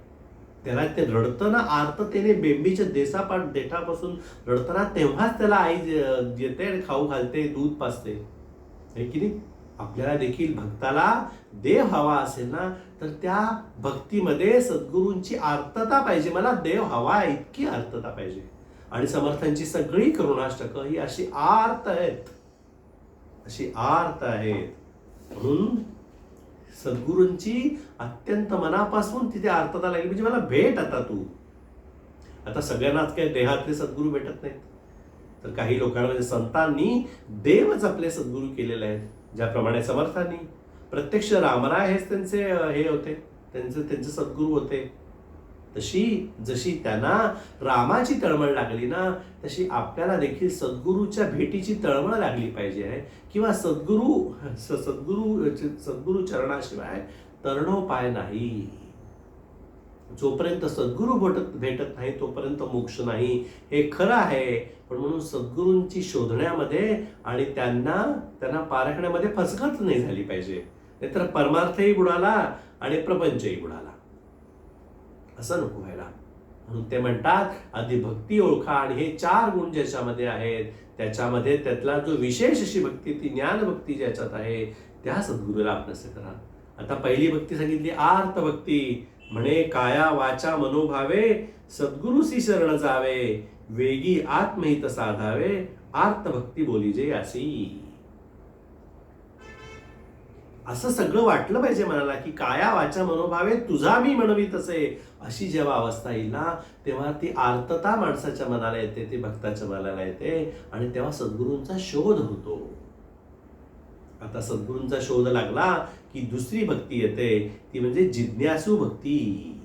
त्याला ते रडतं ना आर्ततेने, बेंबीच्या देठापासून रडताना, तेव्हाच त्याला आई येते आणि खाऊ घालते, दूध पाजते, है की नाही? आपल्याला देखील भक्ताला देव हवा असेल ना, तर त्या भक्तीमध्ये सद्गुरूंची आर्तता पाहिजे. मला देव हवा इतकी आर्तता पाहिजे. आणि समर्थांची सगळी करुणाष्टकं ही अशी आर्त आहेत, अशी आर्त आहेत. म्हणून सद्गुरूंची अत्यंत मनापासून तिथे आर्तता लागली. म्हणजे मला भेट आता तू. आता सगळ्यांनाच काही देहातले सद्गुरू भेटत नाहीत, तर काही लोकांना म्हणजे संतांनी देवच आपले सद्गुरू केलेले आहेत. ज्याप्रमाणे समर्थांनी प्रत्यक्ष रामराय हेच त्यांचे हे होते, त्यांचे सद्गुरू होते. जशी त्यांना रामाची तळमळ लागली ना, तशी आपल्याला देखील सद्गुरूच्या भेटीची तळमळ लागली पाहिजे आहे. किंवा सद्गुरू चरणाशिवाय तरणोपाय नाही. जोपर्यंत सद्गुरू भेटत नाही तोपर्यंत मोक्ष नाही, हे खरं आहे. पण म्हणून सद्गुरूंची शोधण्यामध्ये आणि त्यांना पारखण्यामध्ये फसगत नाही झाली पाहिजे, नाहीतर परमार्थही बुडाला आणि प्रपंचही बुडाला. असं नको व्हायला. म्हणून ते म्हणतात आधी भक्ती ओळखा, आणि हे 4 गुण ज्याच्यामध्ये आहेत त्याच्यामध्ये त्यातला जो विशेष अशी भक्ती, ती ज्ञान भक्ती ज्याच्यात आहे, त्या सद्गुरूला आपणस करा. आता पहिली भक्ती सांगितली आर्त भक्ती. म्हणे काया वाचा मनोभावे सद्गुरूसी शरण जावे, वेगी आत्महित साधावे, आर्त भक्ती बोलीजे असी. असं सगळं वाटलं पाहिजे मनाला, की काया वाचा मनोभावे तुझा मी म्हणवी तसे. अशी जेव्हा अवस्था येईल ना, तेव्हा ती आर्तता माणसाच्या मनाला येते, ती भक्ताच्या मनाला येते, आणि तेव्हा सद्गुरूंचा शोध होतो. आता सद्गुरूंचा शोध लागला की दुसरी भक्ती येते, ती म्हणजे जिज्ञासू भक्ती.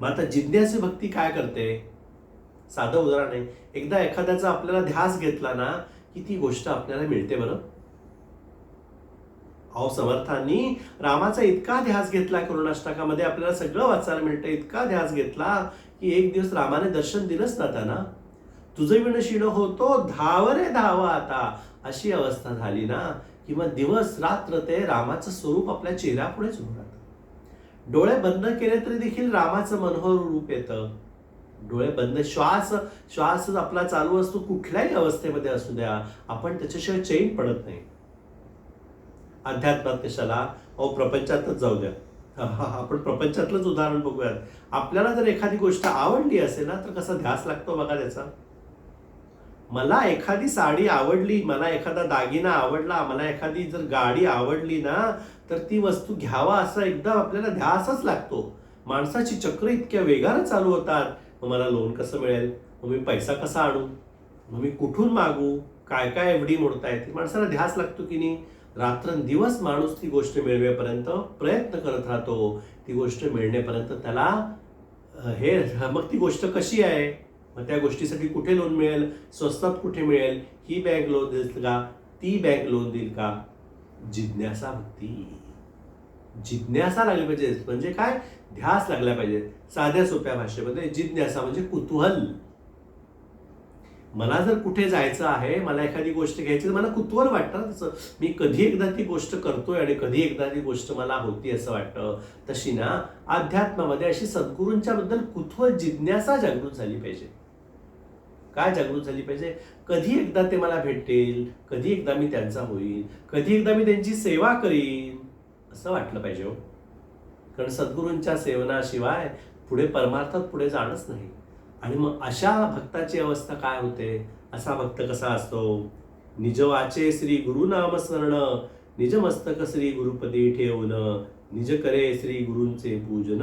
मग आता जिज्ञासू भक्ती काय करते? साधं उदाहरण आहे. एकदा एखाद्याचा आपल्याला ध्यास घेतला ना, की ती गोष्ट आपल्याला मिळते. बरं, अहो, समर्थांनी रामाचा इतका ध्यास घेतला, करुणाष्टकामध्ये आपल्याला सगळं वाचायला मिळतं. इतका ध्यास घेतला की एक दिवस रामाने दर्शन दिलंच ना त्यांना. तुझं विण शिण होतो धावरे धावा आता. अशी अवस्था झाली ना, की मग दिवस रात्र ते रामाचं स्वरूप आपल्या चेहऱ्यापुढेच उभं राहतं. डोळे बंद केले तरी देखील रामाचं मनोहर रूप येतं. डोळे बंद, श्वास आपला चालू असतो, कुठल्याही अवस्थेमध्ये असू द्या, आपण त्याच्याशिवाय चैन पडत नाही. अध्यात्मात कशाला, अहो प्रपंचातच जाऊ द्या. आपण प्रपंचातलंच उदाहरण बघूयात. आपल्याला जर एखादी गोष्ट आवडली असेल ना, तर कसा ध्यास लागतो बघा त्याचा. मला एखादी साडी आवडली, मला एखादा दागिना आवडला, मला एखादी जर गाडी आवडली ना, तर ती वस्तू घ्यावा असा एकदम आपल्याला ध्यासच लागतो. माणसाची चक्र इतक्या वेगाने चालू होतात. मग मला लोन कसं मिळेल, मग मी पैसा कसा आणू, मग मी कुठून मागू, काय काय एवढी मोडता येते, माणसाला ध्यास लागतो की नाही. रात्रंदिवस माणूस ती गोष्ट मिळवेपर्यंत प्रयत्न करत राहतो. ती गोष्ट मिळण्यापर्यंत त्याला मग ती गोष्ट कशी आहे, मग त्या गोष्टीसाठी कुठे लोन मिळेल, स्वस्तात कुठे मिळेल, ही बँक लोन देईल का, ती बँक लोन देईल का. जिज्ञासा भक्ती. जिज्ञासा लागली पाहिजे. म्हणजे काय, ध्यास लागला पाहिजे. साध्या सोप्या भाषेमध्ये जिज्ञासा म्हणजे कुतूहल. मला जर कुठे जायचं आहे, मला एखादी गोष्ट घ्यायची, तर मला कुतूहल वाटतं तसं. मी कधी एकदा ती गोष्ट करतोय आणि कधी एकदा ती गोष्ट मला होती असं वाटतं. तशी ना अध्यात्मामध्ये अशी सद्गुरूंच्या बद्दल कुतूहल, जिज्ञासा जागृत झाली पाहिजे. काय जागृत झाली पाहिजे? कधी एकदा ते मला भेटेल, कधी एकदा मी त्यांचा होईल, कधी एकदा मी त्यांची सेवा करीन, असं वाटलं पाहिजे हो. कारण सद्गुरूंच्या सेवनाशिवाय पुढे परमार्थात पुढे जाणंच नाही. आणि मग अशा भक्ताची अवस्था काय होते? असा भक्त कसा असतो? निज वाचे श्री गुरुनामस्मरण, निज मस्तक श्री गुरुपदी ठेवून, निज करे श्री गुरूंचे पूजन,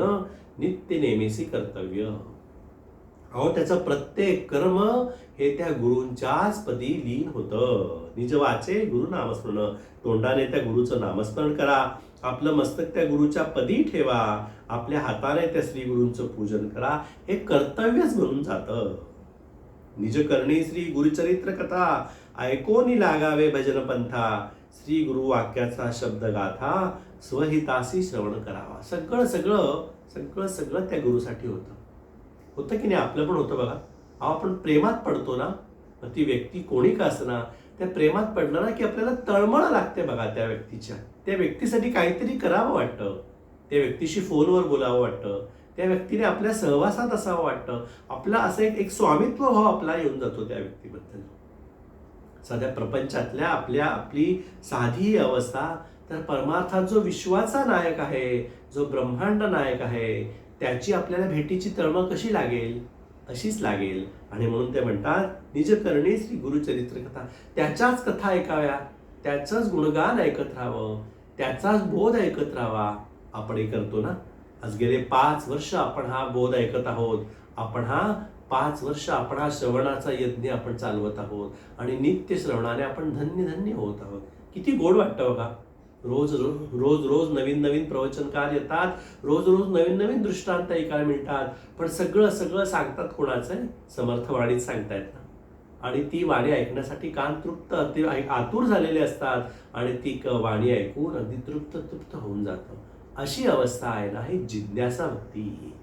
नित्य नेमेसी कर्तव्य. अहो, त्याचं प्रत्येक कर्म हे त्या गुरूंच्याच पदी लीन होतं. निज वाचे गुरु नामस्मरण, तोंडाने त्या गुरुचं नामस्मरण करा, आपलं मस्तक त्या गुरुच्या पदी ठेवा, आपल्या हाताने त्या श्री गुरूंचं पूजन करा, हे कर्तव्यच बनून जातं. निज करणी श्री गुरुचरित्र कथा, ऐकोनी लागावे भजन पंथा, श्री गुरु वाक्याचा शब्द गाथा, स्वहितासी श्रवण करावा. सगळं सगळं सगळं सगळं त्या गुरुसाठी होतं की नाही? आपलं पण होतं बघा. अहो, आपण प्रेमात पडतो ना, मग ती व्यक्ती कोणी का असना, त्या प्रेमात पडलं ना की आपल्याला तळमळ लागते बघा त्या व्यक्तीच्या. त्या व्यक्तीसाठी काहीतरी करावं वाटतं, त्या व्यक्तीशी फोनवर बोलावं वाटतं, त्या व्यक्तीने आपल्या सहवासात असावं वाटतं. आपला असं एक स्वामित्व भाव आपला येऊन जातो त्या व्यक्तीबद्दल. सध्या प्रपंचातल्या आपली साधी अवस्था, तर परमार्थात जो विश्वाचा नायक आहे, जो ब्रह्मांड नायक आहे, त्याची आपल्याला भेटीची तळमळ कशी लागेल? अशीच लागेल. आणि म्हणून ते म्हणतात निज करणी श्री गुरुचरित्र कथा. त्याच्याच कथा ऐकाव्या, त्याचंच गुणगान ऐकत राहावं, त्याचाच बोध ऐकत राहावा. आपण हे करतो ना. आज गेले 5 वर्ष आपण हा बोध ऐकत आहोत. आपण हा 5 वर्ष आपण हा श्रवणाचा यज्ञ आपण चालवत आहोत आणि नित्य श्रवणाने आपण धन्य धन्य होत आहोत. किती गोड वाटतं बघा. रोज रोज रोज नवीन नवीन प्रवचनकार येतात, रोज रोज नवीन नवीन दृष्टांत ऐकायला मिळतात. पण सगळं सगळं सांगतात कोणाचं आहे? समर्थवाणीत सांगतायत ना. आणि ती वाणी ऐकण्यासाठी कान तृप्त आतुर झालेले असतात आणि ती वाणी ऐकून अगदी तृप्त होऊन जातं. अशी अवस्था आहे ना, ही जिज्ञासा भक्ती.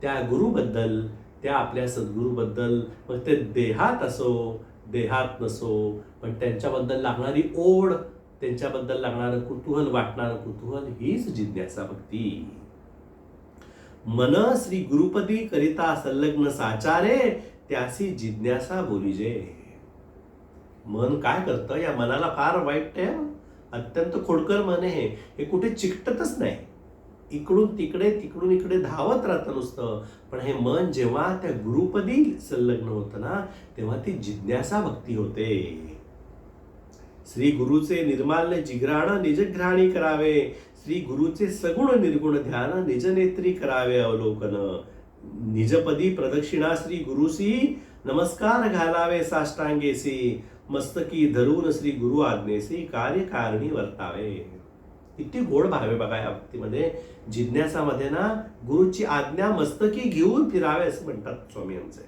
त्या गुरुबद्दल, त्या आपल्या सद्गुरूबद्दल, मग ते देहात असो देहात नसो, पण त्यांच्याबद्दल लागणारी ओढ, त्यांच्याबद्दल लागणारं कुतूहल, वाटणारं कुतूहल, हीच जिज्ञासा भक्ती. मन श्री गुरुपदी करिता संलग्न साचारे, त्यासी जिज्ञासा बोलिजे. मन काय करतं? या मनाला फार वाईट आहे, अत्यंत खोडकर मन आहे. हे कुठे चिकटतच नाही, इकडून तिकडे तिकडून इकडे धावत राहतं नुसतं. पण हे मन जेव्हा त्या गुरुपदी संलग्न होतं ना, तेव्हा ती जिज्ञासा भक्ती होते. श्री गुरुचे निर्माल्य जिघ्राण निजघ्राणी करावे, श्री गुरुचे सगुण निर्गुण ध्यान निजनेत्री करावे अवलोकन. निजपदी प्रदक्षिणा श्री गुरुसी, नमस्कार घालावे साष्टांगेसी, मस्तकी धरून श्री गुरु आज्ञेसी कार्यकारणी वर्तावे. किती गोड भाव आहे बघा या भक्तीमध्ये. जिज्ञासामध्ये ना गुरुची आज्ञा मस्तकी घेऊन फिरावे असं म्हणतात स्वामी आमचे.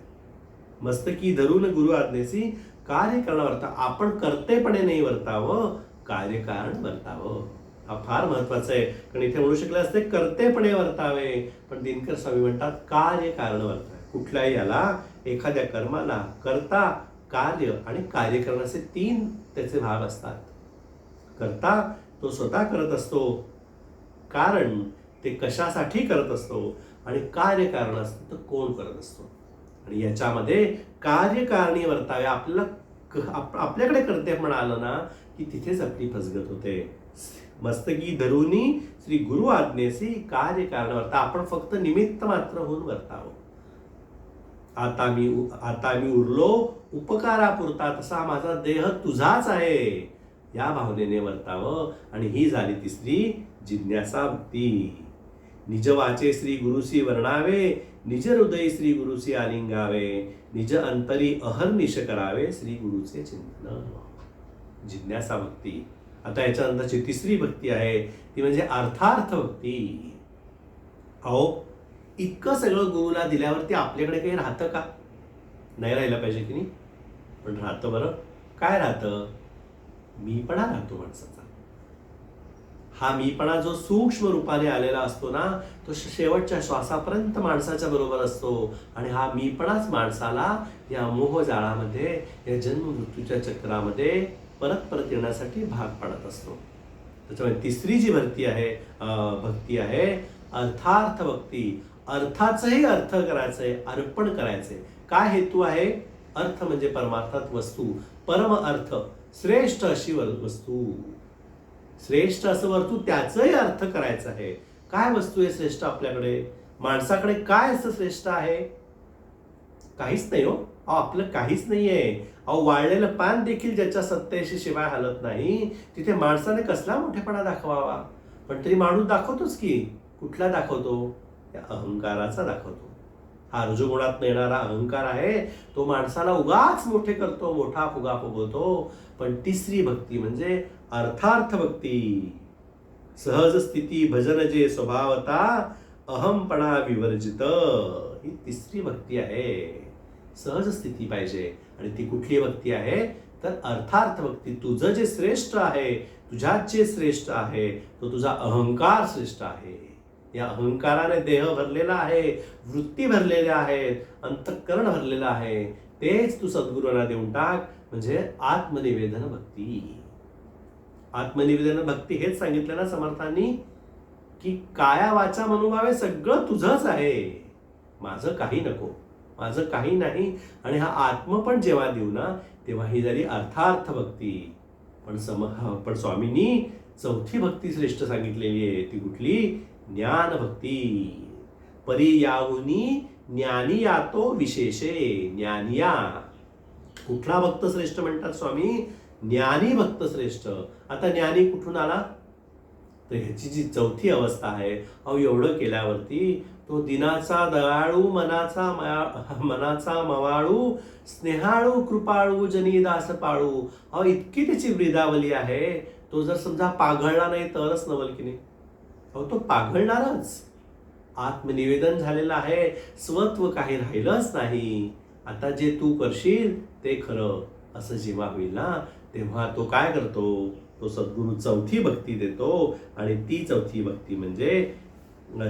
मस्तकी धरून गुरु आज्ञेसी कार्यकारण वर्ता. आपण कर्तेपणे नाही वर्तावं, कार्यकारण वर्तावं. हा फार महत्वाचा आहे. कारण इथे म्हणू शकले असते कर्तेपणे वर्तावे, पण दिनकर स्वामी म्हणतात कार्यकारण वर्तावे. कुठल्याही याला, एखाद्या कर्माला कर्ता, कार्य आणि कार्यकरण असे 3 त्याचे भाग असतात. कर्ता तो स्वतः करत असतो, कारण ते कशासाठी करत असतो, आणि कार्यकारण असतं तर कोण करत असतो. आणि याच्यामध्ये कार्यकारणी वर्तावे. आपल्याकडे करते पण आलं ना की तिथेच आपली फसगत होते. मस्तकी धरुनी श्री गुरु आज्ञेसी कार्यकारण वर्ता. आपण फक्त निमित्त मात्र होऊन वर्तावं. आता मी उरलो उपकारापुरता, तसा माझा देह तुझाच आहे, या भावनेने वर्तावं. आणि ही झाली तिसरी जिज्ञासा भक्ती. निज वाचे श्री गुरुसी वर्णावे, निज हृदय श्री गुरुसी आलिंगावे, निज अंतरी अहर्निश करावे श्री गुरुचे चिंतन. जिज्ञासा भक्ती. आता याच्यानंतरची तिसरी भक्ती आहे ती म्हणजे अर्थार्थ भक्ती. अहो, इतकं सगळं गुरुला दिल्यावरती आपल्याकडे काही राहतं का? नाही राहिलं पाहिजे की नाही? पण राहतं. बरं काय राहतं? मीपणा राहतो माणसाचा. हा मीपणा जो सूक्ष्म रूपाने आलेला असतो ना, तो शेवटच्या श्वासापर्यंत माणसाच्या बरोबर असतो. आणि हा मीपणाच माणसाला या मोहजाळामध्ये, या जन्म मृत्यूच्या चक्रामध्ये परत परत येण्यासाठी भाग पाडत असतो. त्याच्यामुळे तिसरी जी भक्ती आहे अर्थार्थ भक्ती. अर्थाचाही अर्थ करायचंय, अर्पण करायचंय. काय हेतू आहे? अर्थ म्हणजे परमार्थात वस्तू, परम अर्थ, श्रेष्ठ अशी वस्तू, श्रेष्ठ असं वस्तू, त्याचाही अर्थ करायचं आहे. काय वस्तू आहे श्रेष्ठ आपल्याकडे? माणसाकडे काय असं श्रेष्ठ आहे? काहीच नाही हो. अहो आपलं काहीच नाहीये. अहो वाळलेलं पान देखील ज्याच्या सत्तेशी शिवाय हलत नाही, तिथे माणसाने कसला मोठेपणा दाखवावा? पण तरी माणूस दाखवतोच की. कुठला दाखवतो? त्या अहंकाराचा दाखवतो. हा रजोगुणात येणारा अहंकार आहे, तो माणसाला उगाच मोठे करतो, मोठा फुगा फुगवतो. पण तिसरी भक्ती म्हणजे अर्थार्थ भक्ती, सहज स्थिती भजन जे स्वभावता, अहमपणा विवर्जित, ही तिसरी भक्ती आहे. सहज स्थिती पाहिजे. आणि ती कुठली भक्ती आहे? तर अर्थार्थ भक्ती. तुझं जे श्रेष्ठ आहे, तुझ्यात जे श्रेष्ठ आहे, तो तुझा अहंकार श्रेष्ठ आहे. या अहंकाराने देह भरलेला आहे, वृत्ती भरलेल्या आहेत, अंतःकरण भरलेलं आहे. तेच तू सद्गुरूंना देऊन टाक. म्हणजे आत्मनिवेदन भक्ती. आत्मनिवेदन भक्ती हेच सांगितलं ना समर्थांनी, की काया वाचा मनोभावे सगळं तुझंच आहे, माझं काही नको, माझं काही नाही. आणि हा आत्म पण जेव्हा देऊ ना, तेव्हा ही झाली अर्थार्थ भक्ती. पण स्वामींनी चौथी भक्ती श्रेष्ठ सांगितलेली आहे. ती कुठली? ज्ञान भक्ती. परी याहुनी ज्ञानी यातो विशेषे. ज्ञानिया. कुठला भक्त श्रेष्ठ म्हणतात स्वामी? ज्ञानी भक्त श्रेष्ठ. आता ज्ञानी कुठून आला? तर ह्याची जी चौथी अवस्था आहे, अहो एवढं केल्यावरती तो दिनाचा दयाळू, मनाचा मवाळू, स्नेहाळू, कृपाळू, जनी दास पाळू. अहो इतकी त्याची वृद्धावली आहे. तो जर समजा पाघळला नाही तरच नवल की नाही? अहो तो पाघळणारच. आत्मनिवेदन झालेलं आहे, स्वत्व काही राहिलंच नाही. आता जे तू करशील ते खरं, असं जेव्हा होईल ना, तेव्हा तो काय करतो? तो सद्गुरू चौथी भक्ती देतो. आणि ती चौथी भक्ती म्हणजे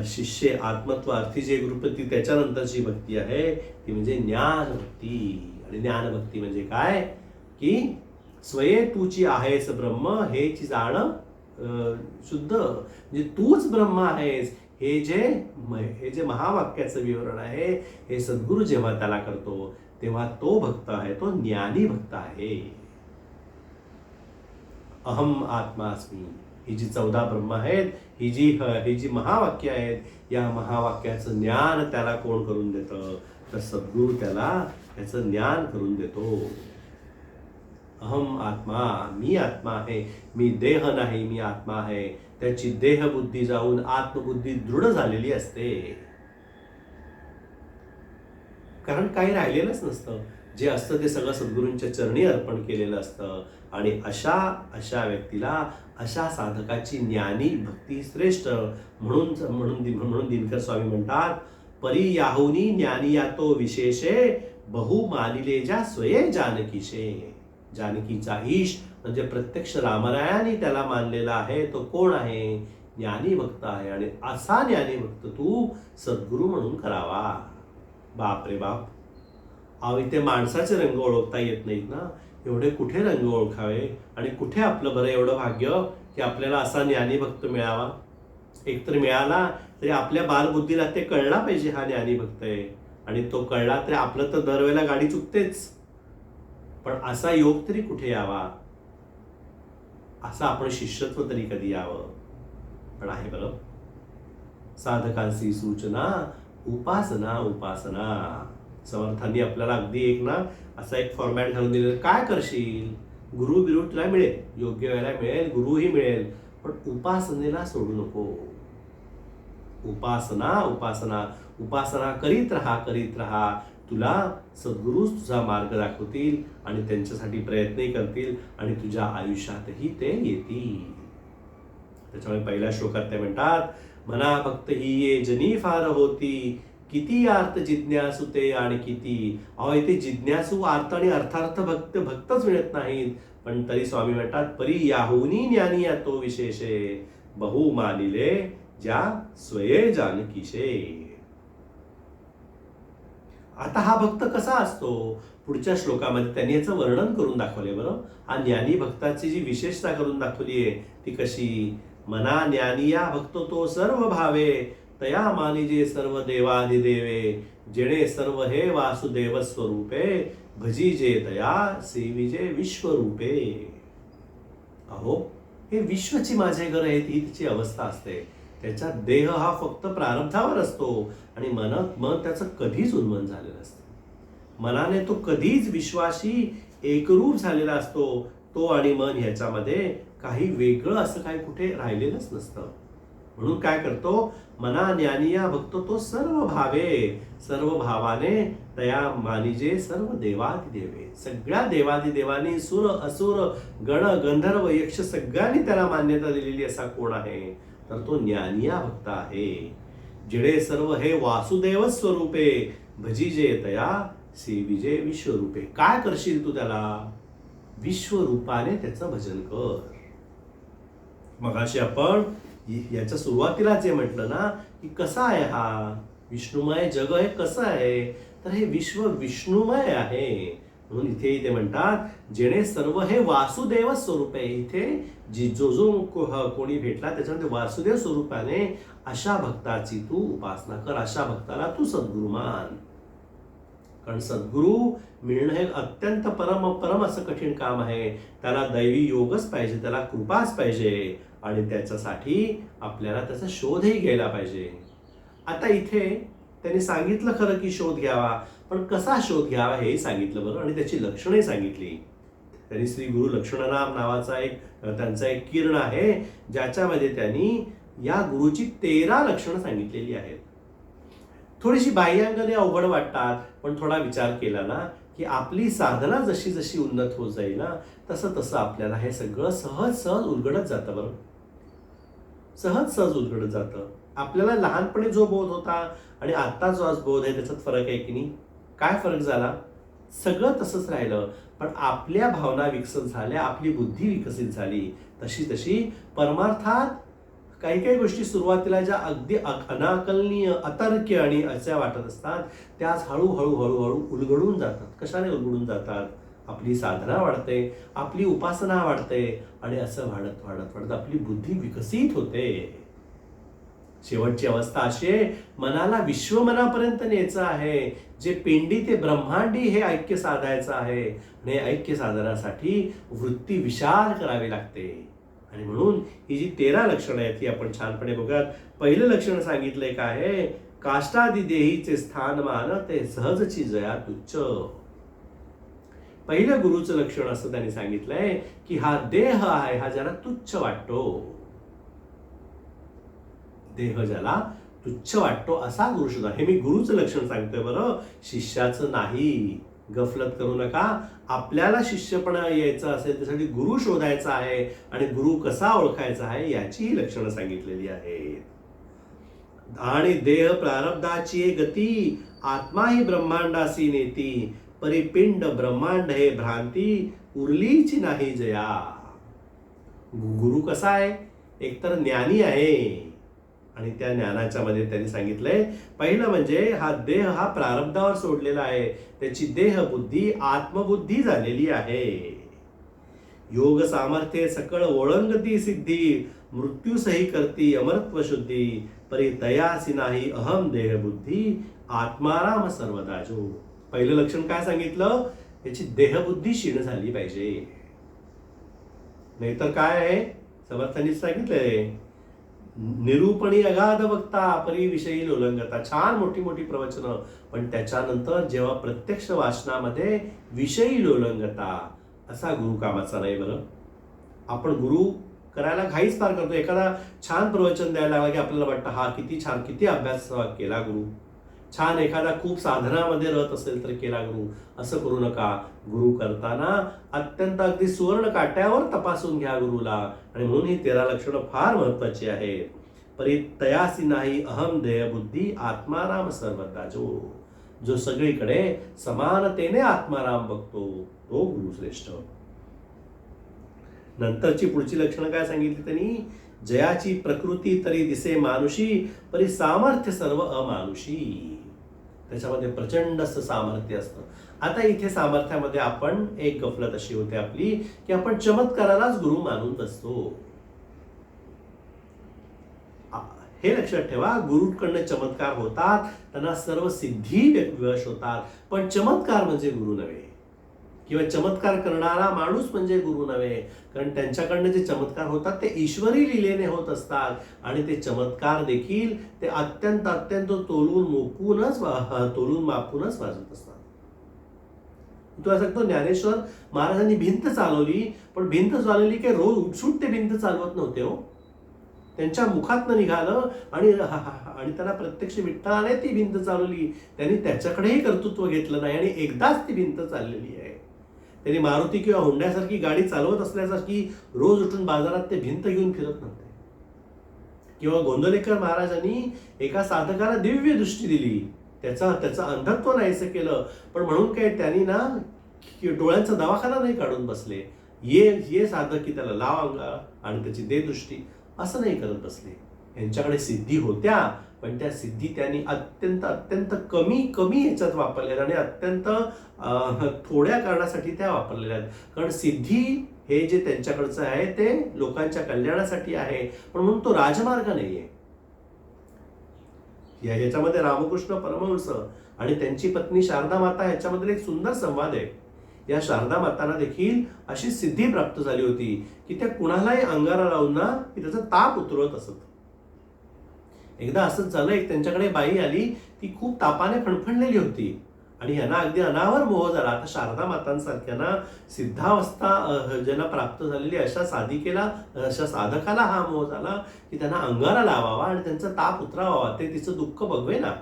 शिष्य आत्मत्वार्थी जे गुरुपती, त्याच्यानंतरची भक्ती आहे ती म्हणजे ज्ञान भक्ती. आणि ज्ञान भक्ती म्हणजे काय? की स्वये तूची आहेस ब्रह्म हेची जाण शुद्ध, म्हणजे तूच ब्रह्म आहेस हे जे महावाक्याचं विवरण आहे, हे सद्गुरू जेव्हा त्याला करतो तेव्हा तो भक्त आहे, तो ज्ञानी भक्त आहे. अहम आत्मा अस्मी, ही जी 14 ब्रह्म आहेत, ही जी महावाक्य आहेत, या महावाक्याचं ज्ञान त्याला कोण करून देतं? तर सद्गुरू त्याला त्याचं ज्ञान करून देतो. अहम आत्मा, मी आत्मा आहे, मी देह नाही, मी आत्मा आहे. त्याची देहबुद्धी जाऊन आत्मबुद्धी दृढ झालेली असते. कारण काही राहिलेलंच नसतं. जे असतं ते सगळं सद्गुरूंच्या चरणी अर्पण केलेलं असतं. आणि अशा व्यक्तीला, अशा साधकाची ज्ञानी भक्ती श्रेष्ठ. म्हणून दिनकर स्वामी म्हणतात, परी याहुनी ज्ञानी यातो विशेषे, बहु मानिले जा स्वये जानकीशे. जानकीचा ईश म्हणजे प्रत्यक्ष रामरायाने त्याला मानलेला आहे. तो कोण आहे? ज्ञानी भक्त आहे. आणि असा ज्ञानी भक्त तू सद्गुरू म्हणून करावा. बाप रे बाप. अहो इथे माणसाचे रंग ओळखता येत नाहीत ना, एवढे कुठे रंग ओळखावे? आणि कुठे आपलं बरं एवढं भाग्य की आपल्याला असा ज्ञानी भक्त मिळावा? एकतर मिळाला तरी आपल्या बालबुद्धीला ते कळला पाहिजे हा ज्ञानी भक्त आहे. आणि तो कळला तरी आपलं तर दरवेळेला गाडी चुकतेच. पण असा योग तरी कुठे यावा? असं आपण शिष्यत्व तरी कधी यावं? पण आहे बरं. साधकांची सूचना उपासना उपासना. समर्थांनी आपल्याला अगदी असा एक फॉर्मॅट घालून दिलेला. काय करशील? गुरु बिरु तुला मिळेल, योग्य वेळेला मिळेल, गुरुही मिळेल, पण उपासनेला सोडू नको. उपासना उपासना उपासना करीत राहा. तुला सद्गुरूच तुझा मार्ग दाखवतील आणि त्यांच्यासाठी प्रयत्नही करतील आणि तुझ्या आयुष्यातही ते येतील. त्याच्यामुळे पहिल्या श्लोकात ते म्हणतात, मना भक्त ही ये जनी फार होती, किती आर्त जिज्ञासू ते आणि किती. अहो इथे जिज्ञासू, आर्त आणि अर्थार्थ भक्तच मिळत नाहीत. पण तरी स्वामी म्हणतात, परी याहुनी ज्ञानी यातो विशेषे, बहु मानिले ज्या स्वये जानकीशे. आता हा भक्त कसा असतो? पुढच्या श्लोकामध्ये त्यांनी याचं वर्णन करून दाखवले बरं. हा ज्ञानी भक्ताची जी विशेषता करून दाखवली आहे ती कशी? मना ज्ञानिया भक्त तो सर्व भावे, तया मानिजे सर्व देवाधिदेवे, जेणे सर्व हे वासुदेव स्वरूपे, भजीजे तया सेविजे विश्वरूपे. अहो हे विश्वची माझे घर आहे, ही तिची अवस्था असते. त्याचा देह हा फक्त प्रारब्धावर असतो आणि मन त्याचं कधीच उन्मन झालेलं असतं. मनाने तो कधीच विश्वाशी एकरूप झालेला असतो. तो आणि मन ह्याच्यामध्ये काही वेगळं असं काही कुठे राहिलेलंच नसतं. म्हणून काय करतो, मना ज्ञानिया भक्त तो सर्व भावे, सर्व भावाने तया मानिजे सर्व देवादिदेवे. सगळ्या देवादिदेवांनी सुर असुर गण गंधर्व यक्ष सगळ्यांनी त्याला मान्यता दिलेली असा कोण आहे, तर तो ज्ञानिया भक्त आहे. जिडे सर्व हे वासुदेव स्वरूपे भजिजे तया सेविजे विश्वरूपे. काय करशील तू त्याला, विश्वरूपाने त्याचं भजन कर. मगाशी आपण याच्या सुरुवातीला जे म्हटलं ना, की कसा आहे हा विष्णुमय जग आहे, कसं आहे, तर हे विश्व विष्णुमय आहे. म्हणून इथे ते म्हणतात जेणे सर्व हे वासुदेव स्वरूप आहे. इथे जो कोणी भेटला त्याच्यामध्ये वासुदेव स्वरूपाने अशा भक्ताची तू उपासना कर, अशा भक्ताला तू सद्गुरू मान. कारण सद्गुरू मिळणं हे अत्यंत परम असं कठीण काम आहे. त्याला दैवी योगच पाहिजे, त्याला कृपाच पाहिजे आणि त्याच्यासाठी आपल्याला त्याचा शोधही घ्यायला पाहिजे. आता इथे त्यांनी सांगितलं खरं की शोध घ्यावा, पण कसा शोध घ्यावा हेही सांगितलं बरं, आणि त्याची लक्षणे सांगितली. त्यांनी श्री गुरु लक्ष्मणराम नावाचा त्यांचा एक किरण आहे, ज्याच्यामध्ये त्यांनी या गुरुची 13 लक्षणं सांगितलेली आहेत. थोडीशी बाह्यांगाने अवघड वाटतात, पण थोडा विचार केला ना की आपली साधना जशी जशी उन्नत होत जाईल ना, तसं तसं आपल्याला हे सगळं सहज उलगडत जातं. बरं, सहज उलगडत जातं. आपल्याला लहानपणी जो बोध होता आणि आता जो आज बोध आहे त्याच्यात फरक आहे की नाही? काय फरक झाला? सगळं तसंच राहिलं, पण आपल्या भावना विकसित झाल्या, आपली बुद्धी विकसित झाली. तशी परमार्थात काही काही गोष्टी सुरुवातीला ज्या अगदी अनाकलनीय अतर्क्य आणि अशा वाटत असतात, त्या हळूहळू उलगडून जातात. कशाने उलगडून जातात? आपली साधना वाढते, आपली उपासना वाढते आणि असं वाढत आपली बुद्धी विकसित होते. शेवटची अवस्था अशी आहे, मनाला विश्वमनापर्यंत न्यायचं आहे. जे पिंडी ते ब्रह्मांडी हे ऐक्य साधायचं आहे आणि हे ऐक्य साधण्यासाठी वृत्ती विशाल करावी लागते. आणि म्हणून ही जी 13 लक्षणं आहेत ती आपण छानपणे बघूयात. पहिलं लक्षण सांगितलंय काय आहे, काष्टादी देहीचे स्थान मान ते सहजची जया तुच्छ. पहिलं गुरुचं लक्षण असं त्यांनी सांगितलंय की हा देह आहे हा जरा तुच्छ वाटतो. देह ज्याला तुच्छ वाटतो असा गुरु शोधा. हे मी गुरुचं लक्षण सांगतोय बरं, शिष्याचं नाही. गफलत करू नका. आपल्याला शिष्यपणा यायचं असेल त्यासाठी गुरु शोधायचा आहे आणि गुरु कसा ओळखायचा आहे याचीही लक्षणं सांगितलेली आहेत. आणि देह प्रारब्धाची गती, आत्मा ही ब्रह्मांडासी नेती, परिपिंड ब्रह्मांड हे भ्रांती, उरलीची नाही जया. गुरु कसा आहे? एकतर ज्ञानी आहे आणि त्या ज्ञानाच्या मध्ये त्यांनी सांगितलंय, पहिलं म्हणजे हा देह हा प्रारब्धावर सोडलेला आहे, त्याची देह बुद्धी आत्मबुद्धी झालेली आहे. योग सामर्थ्य सकळ ओळंगती सिद्धी, मृत्यू सही करती अमरत्व शुद्धी, परी तयासी नाही अहम देह बुद्धी, आत्माराम सर्वदा जो. पहिलं लक्षण काय सांगितलं? याची देहबुद्धी क्षीण झाली पाहिजे. नाहीतर काय आहे, समर्थांनी सांगितलंय, निरूपणी अगाध बघता परी विषयी लोलंगता. छान मोठी प्रवचनं, पण त्याच्यानंतर जेव्हा प्रत्यक्ष वाचनामध्ये विषयी लोलंगता, असा गुरु कामाचा नाही. बरं, आपण गुरु करायला घाईच फार करतो. एखादा छान प्रवचन द्यायला लागला की आपल्याला वाटतं हा किती छान, किती अभ्यास केला गुरु. छान एखादा खूप साधनामध्ये रत असेल तर केला गुरु. असं करू नका. गुरु करताना अत्यंत अगदी सुवर्ण काट्यावर तपासून घ्या गुरुला. आणि म्हणून ही 13 लक्षणं फार महत्वाची आहेत. परी तयासी नाही अहम देह बुद्धी, आत्माराम सर्वदा जो. जो सगळीकडे समानतेने आत्माराम बघतो तो गुरुश्रेष्ठ. नंतरची पुढची लक्षणं काय सांगितली त्यांनी? जयाची प्रकृती तरी दिसे मानुषी, परी सामर्थ्य सर्व अमानुषी. त्याच्यामध्ये प्रचंड असं सामर्थ्य असतं. आता इथे सामर्थ्यामध्ये आपण एक गफलत अशी होते आपली की आपण चमत्कारालाच गुरु मानून बसतो. हे लक्षात ठेवा, गुरुकडनं चमत्कार होतात, त्यांना सर्व सिद्धी वश होतात, पण चमत्कार म्हणजे गुरु नव्हे. किंवा चमत्कार करणारा माणूस म्हणजे गुरु नव्हे, कारण त्यांच्याकडनं जे चमत्कार होतात ते ईश्वरी लीलेने होत असतात आणि ते चमत्कार देखील ते अत्यंत अत्यंत तोलून मापूनच वाजत असतात. तुला सांगतो, ज्ञानेश्वर महाराजांनी भिंत चालवली, पण भिंत चालवली की रोज उठसूट ते भिंत चालवत नव्हते हो. त्यांच्या मुखातनं निघालं आणि त्यांना प्रत्यक्ष विठ्ठलाने ती भिंत चालवली. त्यांनी त्याच्याकडेही कर्तृत्व घेतलं नाही आणि एकदाच ती भिंत चाललेली आहे. त्यांनी मारुती किंवा होंड्यासारखी गाडी चालवत असल्यासारखी रोज उठून बाजारात ते भिंत घेऊन फिरत नव्हते. किंवा गोंदवलेकर महाराजांनी एका साधकाला दिव्य दृष्टी दिली, त्याचं अंधत्व नाहीसं केलं, पण म्हणून काय त्यांनी ना डोळ्यांचा दवाखाना नाही काढून बसले. ये साधक की त्याला लाव अंगा आणि त्याची दे दृष्टी, असं नाही करत बसले. यांच्याकडे सिद्धी होत्या, पण त्या सिद्धी त्यांनी अत्यंत अत्यंत कमी याच्यात वापरलेल्या आणि अत्यंत थोड्या कारणासाठी त्या वापरलेल्या आहेत. कारण सिद्धी हे जे त्यांच्याकडचं आहे ते लोकांच्या कल्याणासाठी आहे, पण म्हणून तो राजमार्ग नाहीये. याच्यामध्ये रामकृष्ण परमहंस आणि त्यांची पत्नी शारदा माता याच्यामध्ये एक सुंदर संवाद आहे. या शारदा मातांना देखील अशी सिद्धी प्राप्त झाली होती की त्या कुणालाही अंगारा लावून ना की त्याचा ताप उतरवत असत. एकदा असंच झालं, एक त्यांच्याकडे बाई आली, ती खूप तापाने फणफणलेली होती आणि यांना अगदी अनावर मोह झाला. आता शारदा मातांसारख्यांना सिद्धावस्था ज्यांना प्राप्त झालेली अशा साधकाला हा मोह झाला की त्यांना अंगारा लावावा आणि त्यांचा ताप उतरावा, ते तिचं दुःख बघवे ना.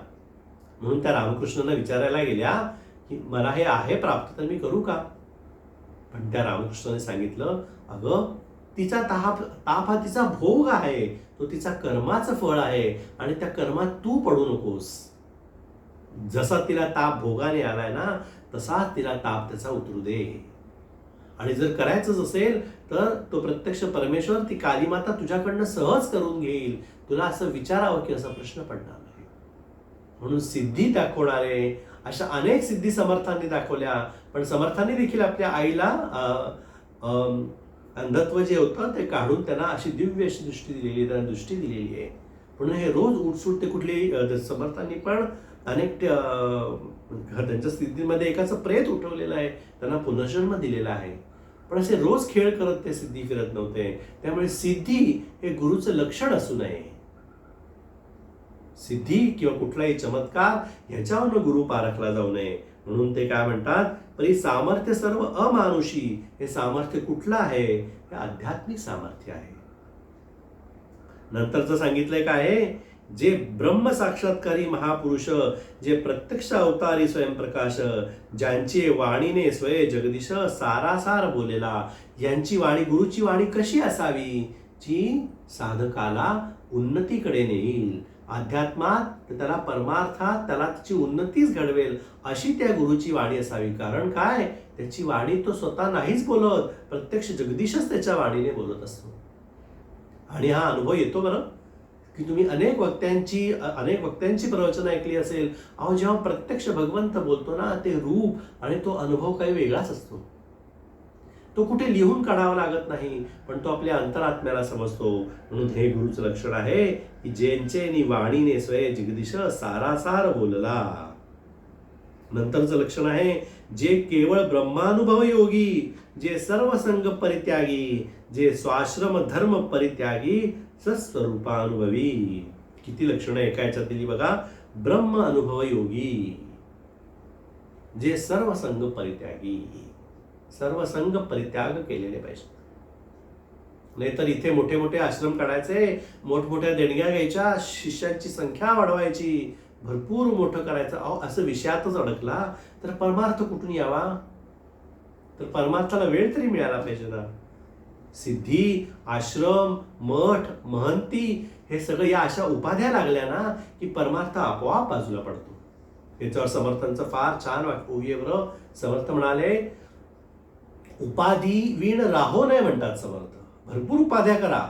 म्हणून त्या रामकृष्णांना विचारायला गेल्या की मला हे आहे प्राप्त, तर मी करू का? पण त्या रामकृष्णाने सांगितलं, अगं तिचा ताप हा तिचा भोग आहे, तो तिचा कर्माचं फळ आहे आणि त्या कर्मात तू पडू नकोस. जसा तिला ताप भोगाने आलाय ना, तसाच तिला ताप त्याचा उतरू दे. आणि जर करायचंच असेल तर तो प्रत्यक्ष परमेश्वर, ती कालीमाता तुझ्याकडनं सहज करून घेईल. तुला असं विचारावं की असा प्रश्न पडणार नाही. म्हणून सिद्धी दाखवणारे अशा अनेक सिद्धी समर्थांनी दाखवल्या, पण समर्थांनी देखील आपल्या आईला अंधत्व जे होतं ते काढून त्यांना अशी दिव्य अशी दृष्टी दिलेली, त्यांना दृष्टी दिलेली आहे. म्हणून हे रोज उठसूट ते कुठली समर्थांनी पण अनेक त्यांच्या स्थितीमध्ये एकाचं प्रेत उठवलेलं आहे, त्यांना पुनर्जन्म दिलेला आहे. पण असे रोज खेळ करत ते सिद्धी फिरत नव्हते. त्यामुळे सिद्धी हे गुरुचं लक्षण असू नये. सिद्धी किंवा कुठलाही चमत्कार ह्याच्यावरनं गुरु पारखला जाऊ नये. म्हणून ते काय म्हणतात, परी सामर्थ्य सर्व अमानुषी. हे सामर्थ्य कुठलं आहे? हे आध्यात्मिक सामर्थ्य आहे. नंतरचं सांगितलंय काय आहे, जे ब्रह्म साक्षात्कारी महापुरुष, जे प्रत्यक्ष अवतारी स्वयंप्रकाश, ज्यांची वाणीने स्वय जगदीश सारासार बोलेला. यांची वाणी, गुरुची वाणी कशी असावी? जी साधकाला उन्नतीकडे नेईल. अध्यात्मात त्याला परमार्थात त्याला त्याची उन्नतीच घडवेल अशी त्या गुरुची वाणी असावी. कारण काय, त्याची वाणी तो स्वतः नाहीच बोलत, प्रत्यक्ष जगदीशच त्याच्या वाणीने बोलत असतो. आणि हा अनुभव येतो बरं की तुम्ही अनेक वक्त्यांची प्रवचनं ऐकली असेल. अहो, जेव्हा प्रत्यक्ष भगवंत बोलतो ना, ते रूप आणि तो अनुभव काही वेगळाच असतो. तो कुठे लिहून काढावा लागत नाही, पण तो आपल्या अंतरात्म्याला समजतो. म्हणून हे गुरुचं लक्षण आहे की ज्यांचे वाणीने स्वय जगदीश सारासार बोलला. नंतरचं लक्षण आहे, जे केवळ ब्रह्मानुभव योगी, जे सर्व संग परित्यागी, जे स्वाश्रम धर्म परित्यागी, सस्वरूपानुभवी. किती लक्षणं एका याच्यात दिली बघा. ब्रह्म अनुभव योगी, जे सर्व संग परित्यागी, सर्व संग परित्याग केलेले पाहिजे. नाहीतर इथे मोठे मोठे आश्रम काढायचे, मोठमोठ्या देणग्या घ्यायच्या, शिष्यांची संख्या वाढवायची, भरपूर मोठं करायचं. अहो, असं विषयातच अडकला तर परमार्थ कुठून यावा? तर परमार्थाला वेळ तरी मिळाला पाहिजे ना. सिद्धी, आश्रम, मठ, महंती हे सगळं या अशा उपाध्या लागल्या ना की परमार्थ आपोआप बाजूला पडतो. याच्यावर समर्थांचं फार छान ओवीवर समर्थ म्हणाले, उपाधी वीण राहो नये म्हणतात समर्थ. भरपूर उपाध्या करा,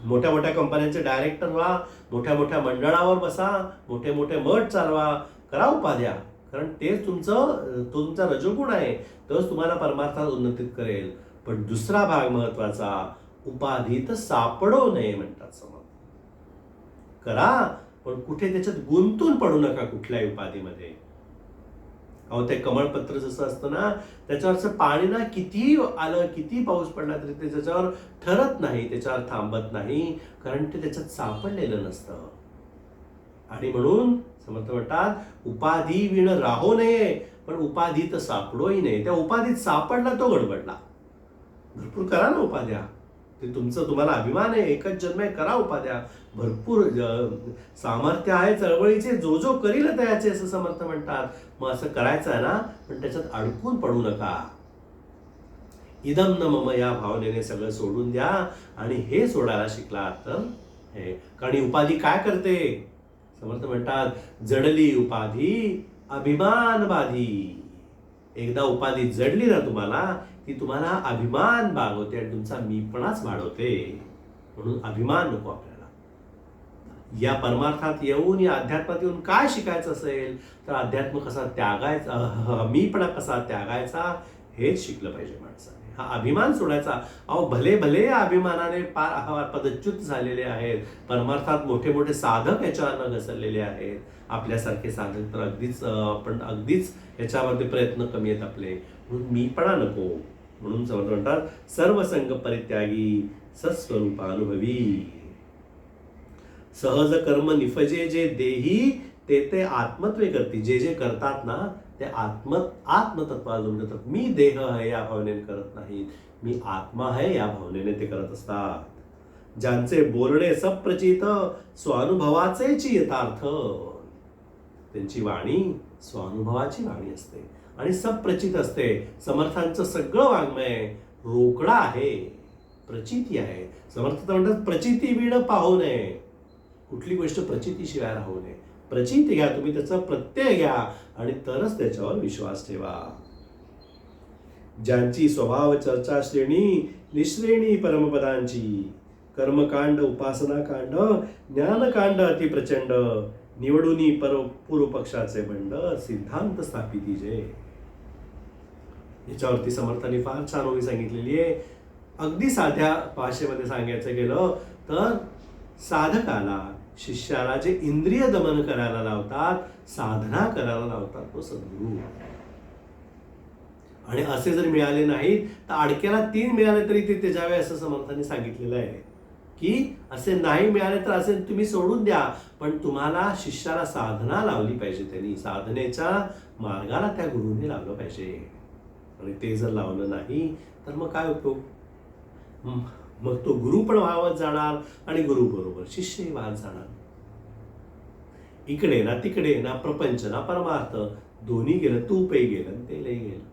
मोठ्या मोठ्या कंपन्यांचे डायरेक्टर व्हा, मोठ्या मोठ्या मंडळावर बसा, मोठे मोठे मठ चालवा, करा उपाध्या. कारण तेच तुमचा रजोगुण आहे, तोच तुम्हाला परमार्थात उन्नतीत करेल. पण दुसरा भाग महत्वाचा, उपाधीत सापडो नये म्हणतात समर्थ. करा, पण कुठे त्याच्यात गुंतून पडू नका कुठल्याही उपाधीमध्ये. अहो ते कमळपत्र जसं असतं ना, त्याच्यावरचं पाणी ना किती आलं, किती पाऊस पडला तरी ते त्याच्यावर ठरत नाही, त्याच्यावर थांबत नाही, कारण ते त्याच्यात सापडलेलं नसतं. आणि म्हणून समर्थ म्हणतात उपाधी विण राहो नये, पण उपाधीत सापडोही नाही. त्या उपाधीत सापडला तो गडबडला. भरपूर करा ना उपाध्या, ते तुम्हाला अभिमान आहे, एकच जन्म आहे, करा उपाध्या. भरपूर सामर्थ्य आहे चळवळीचे, जो जो करील त्याचे, असं समर्थ म्हणतात. मग असं करायचं आहे ना, पण त्याच्यात अडकून पडू नका. इदम न मम या भावनेने सगळं सोडून द्या. आणि हे सोडायला शिकलात तर हे, कारण ही उपाधी काय करते? समर्थ म्हणतात जडली उपाधी अभिमान बाधी. एकदा उपाधी जडली ना तुम्हाला, ती तुम्हाला अभिमान बाळगवते आणि तुमचा मीपणाच वाढवते. म्हणून अभिमान नको आपल्याला. या परमार्थात येऊन, या अध्यात्मात येऊन काय शिकायचं असेल तर अध्यात्म कसा त्यागायचा, मीपणा कसा त्यागायचा, हेच शिकलं पाहिजे माणसाने. हा अभिमान सोडायचा. अहो भले भले या अभिमानाने पदच्युत झालेले आहेत. परमार्थात मोठे मोठे साधक याच्यावर घसरलेले आहेत. आपल्यासारखे साधक तर अगदीच याच्यावरती प्रयत्न कमी आहेत आपले. म्हणून मीपणा नको. म्हणून समर्थ म्हणतात सर्व संग परित्यागी सत्स्वरूपानुभवी. सहज कर्म निफजे जे देही ते ते आत्मत्वे करती. जे जे करतात ना ते आत्मतत्वाला जोडून करतात. मी देह आहे या भावनेने करत नाहीत, मी आत्मा आहे या भावनेने ते करत असतात. ज्यांचे बोलणे सप्रचित स्वानुभवाचेची यथार्थ. त्यांची वाणी स्वानुभवाची वाणी असते आणि सप्रचित असते. समर्थांचं सगळं वाङ्मय रोकडा आहे, प्रचिती आहे. समर्थ म्हणतात प्रचिती विण पाहू नये. कुठली गोष्ट प्रचितीशिवाय राहू नये. प्रचिती घ्या तुम्ही, त्याचा प्रत्यय घ्या आणि तरच त्याच्यावर विश्वास ठेवा. ज्यांची स्वभाव चर्चा श्रेणी निश्रेणी परमपदांची. कर्मकांड उपासनाकांड ज्ञानकांड अतिप्रचंड. निवडूनी पूर्व पक्षाचे बंड सिद्धांत स्थापिती जे. याच्यावरती समर्थांनी फार छान ओळी सांगितलेली आहे. अगदी साध्या भाषेमध्ये सांगायचं गेलं तर साधकाला, शिष्याला जे इंद्रिय दमन करायला लावतात, साधना करायला लावतात, तो सद्गुरू. आणि असे जर मिळाले नाहीत तर अडक्याला 3 मिळाले तरी ते त्याच्यावे, असं समर्थांनी सांगितलेलं आहे. की असे नाही मिळाले तर असे तुम्ही सोडून द्या, पण तुम्हाला शिष्याला साधना लावली पाहिजे. त्यांनी साधनेच्या मार्गाला त्या गुरुने लावलं पाहिजे. आणि ते जर लावलं नाही तर मग काय उपयोग? मग तो गुरु पण वाहवत जाणार आणि गुरु बरोबर शिष्यही वाहत जाणार. इकडे ना तिकडे, ना प्रपंच ना परमार्थ, दोन्ही गेलं, तूपही गेलं तेलही गेलं.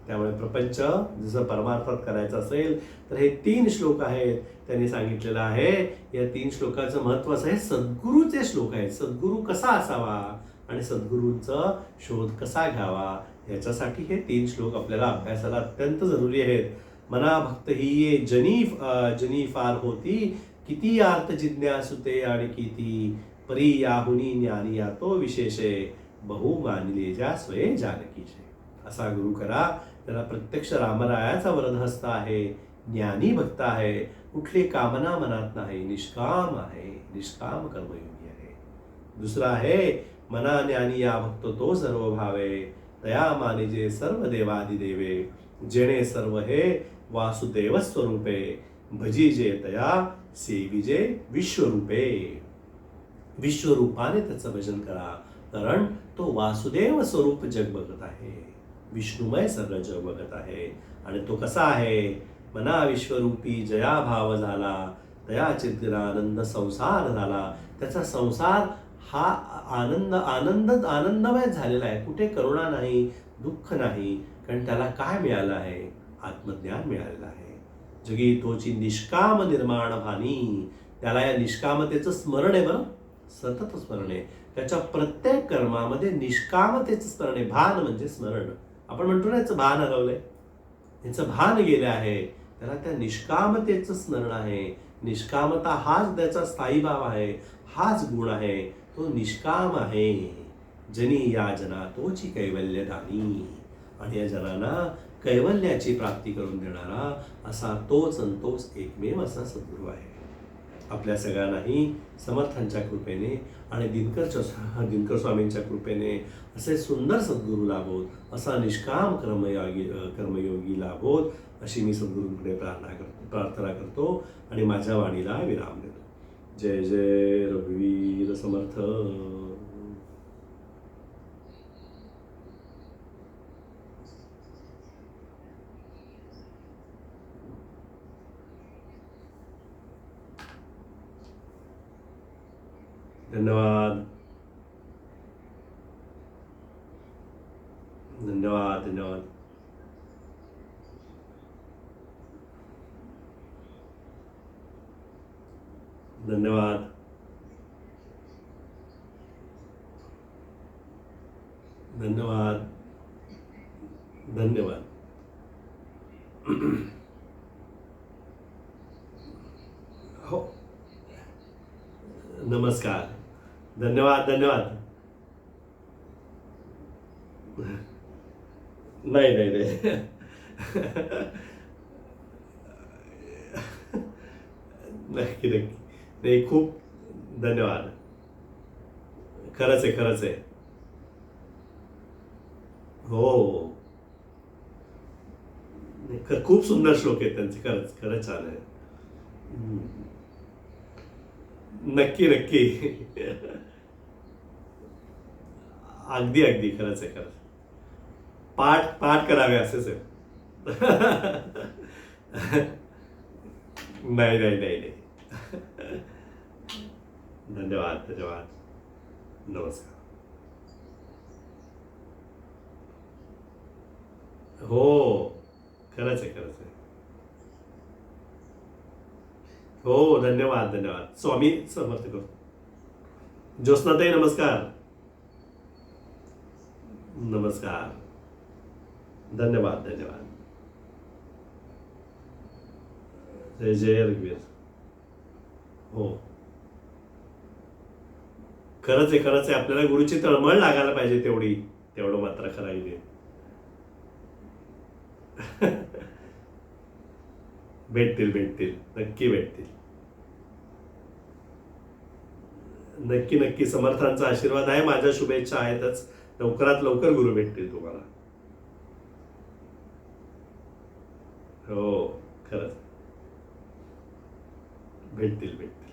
त्यामुळे प्रपंच जसं परमार्थात करायचं असेल तर हे 3 श्लोक आहेत त्यांनी सांगितलेलं आहे. या 3 श्लोकाचं महत्व असं आहे, सद्गुरूचे श्लोक आहेत. सद्गुरू कसा असावा आणि सद्गुरूंचा शोध कसा घ्यावा, याच्यासाठी हे 3 श्लोक आपल्याला अभ्यासाला अत्यंत जरुरी आहेत. मना भक्त ही ये जनी फार होती, किती अर्थ जिज्ञासुते आणि किती परी याहुनी ज्ञानी या तो विशेषे बहु मानले ज्या स्वये जानकीचे. असा गुरु करा, त्याला प्रत्यक्ष रामरायाचा वरदहस्त आहे, ज्ञानी भक्त आहे, कुठली कामना मनात नाही, निष्काम आहे, निष्काम कर्मयोगी आहे. दुसरा आहे मना ज्ञानी या भक्त तो सर्व भावे, तया मानिजे सर्व देवादिदेवे, जेणे सर्व हे वासुदेव स्वरूपे, भजीजे तया सेविजे विश्वरूपे. विश्वरूपाने त्याचं भजन करा, कारण तो वासुदेव स्वरूप जग बघत आहे, विष्णुमय सगळं जग बघत आहे. आणि तो कसा आहे? मना विश्वरूपी जया भाव झाला, तया चिद्रानंद संसार झाला. त्याचा संसार हा आनंदमय झालेला आहे. कुठे करुणा नाही, दुःख नाही, कारण त्याला काय मिळालं आहे? आत्मज्ञान मिळालेलं आहे. जगी तोची निष्काम निर्माण भानी. त्याला या निष्कामतेचं स्मरण आहे, बरं, सतत स्मरण आहे. त्याच्या प्रत्येक कर्मामध्ये निष्कामतेचं स्मरण आहे. भान म्हणजे स्मरण. आपण म्हणतो ना याचं भान हरवलंय, याचं भान गेलं आहे, त्याला त्या निष्कामतेचं स्मरण आहे. निष्कामता हाच त्याचा स्थायी भाव आहे, हाच गुण आहे. तो निष्काम आहे. जनी या जना तोची कैवल्यदानी. आणि या जनांना कैवल्याची प्राप्ती करून देणारा असा तोच एकमेव असा सद्गुरू आहे. आपल्या सगळ्यांनाही समर्थांच्या कृपेने आणि दिनकर स्वामींच्या कृपेने असे सुंदर सद्गुरू लाभोत, असा निष्काम कर्मयोगी लाभोत, अशी मी सद्गुरूंकडे प्रार्थना करतो आणि माझ्या वाणीला विराम देतो. जय जय रघुवीर समर्थ. धन्यवाद धन्यवाद धन्यवाद. धन्यवाद धन्यवाद धन्यवाद. हो, नमस्कार. धन्यवाद धन्यवाद. नाही नाही नाही. नक्की नक्की. नाही, खूप धन्यवाद. खरंच आहे, खरंच आहे. हो हो. खूप सुंदर श्लोक आहेत त्यांचे. खरंच खरंच छान आहे. नक्की नक्की. अगदी अगदी खरंच आहे, खरंच. पाठ पाठ करावे असेच आहे. नाही नाही नाही नाही. धन्यवाद धन्यवाद. नमस्कार. हो, खरंच आहे, खरंच आहे. हो, धन्यवाद धन्यवाद. स्वामी समर्थ करो. ज्योत्स्नाताई नमस्कार. नमस्कार. धन्यवाद धन्यवाद. जय जय रघुवीर. हो, खरंच आहे, खरंच आहे. आपल्याला गुरुची तळमळ लागायला पाहिजे तेवढं मात्र खरं आहे. भेटतील भेटतील, नक्की भेटतील. नक्की नक्की. समर्थांचा आशीर्वाद आहे, माझ्या शुभेच्छा आहेतच. लवकरात लवकर गुरु भेटतील तुम्हाला. हो, खरंच भेटतील भेटतील.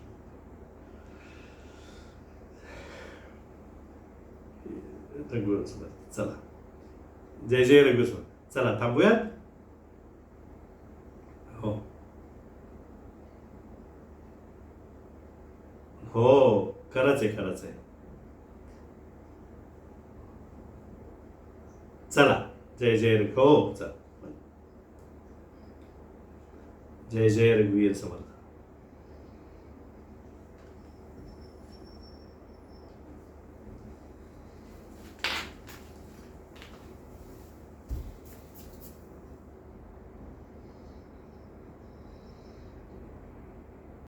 रघुवीर समर्थ. चला, जय जय रघुवीर समर्थ. चला थांबूयात. हो हो, खरंच आहे, खरंच आहे. चला, जय जय हो चला. जय जय रघुवीर समर्थ.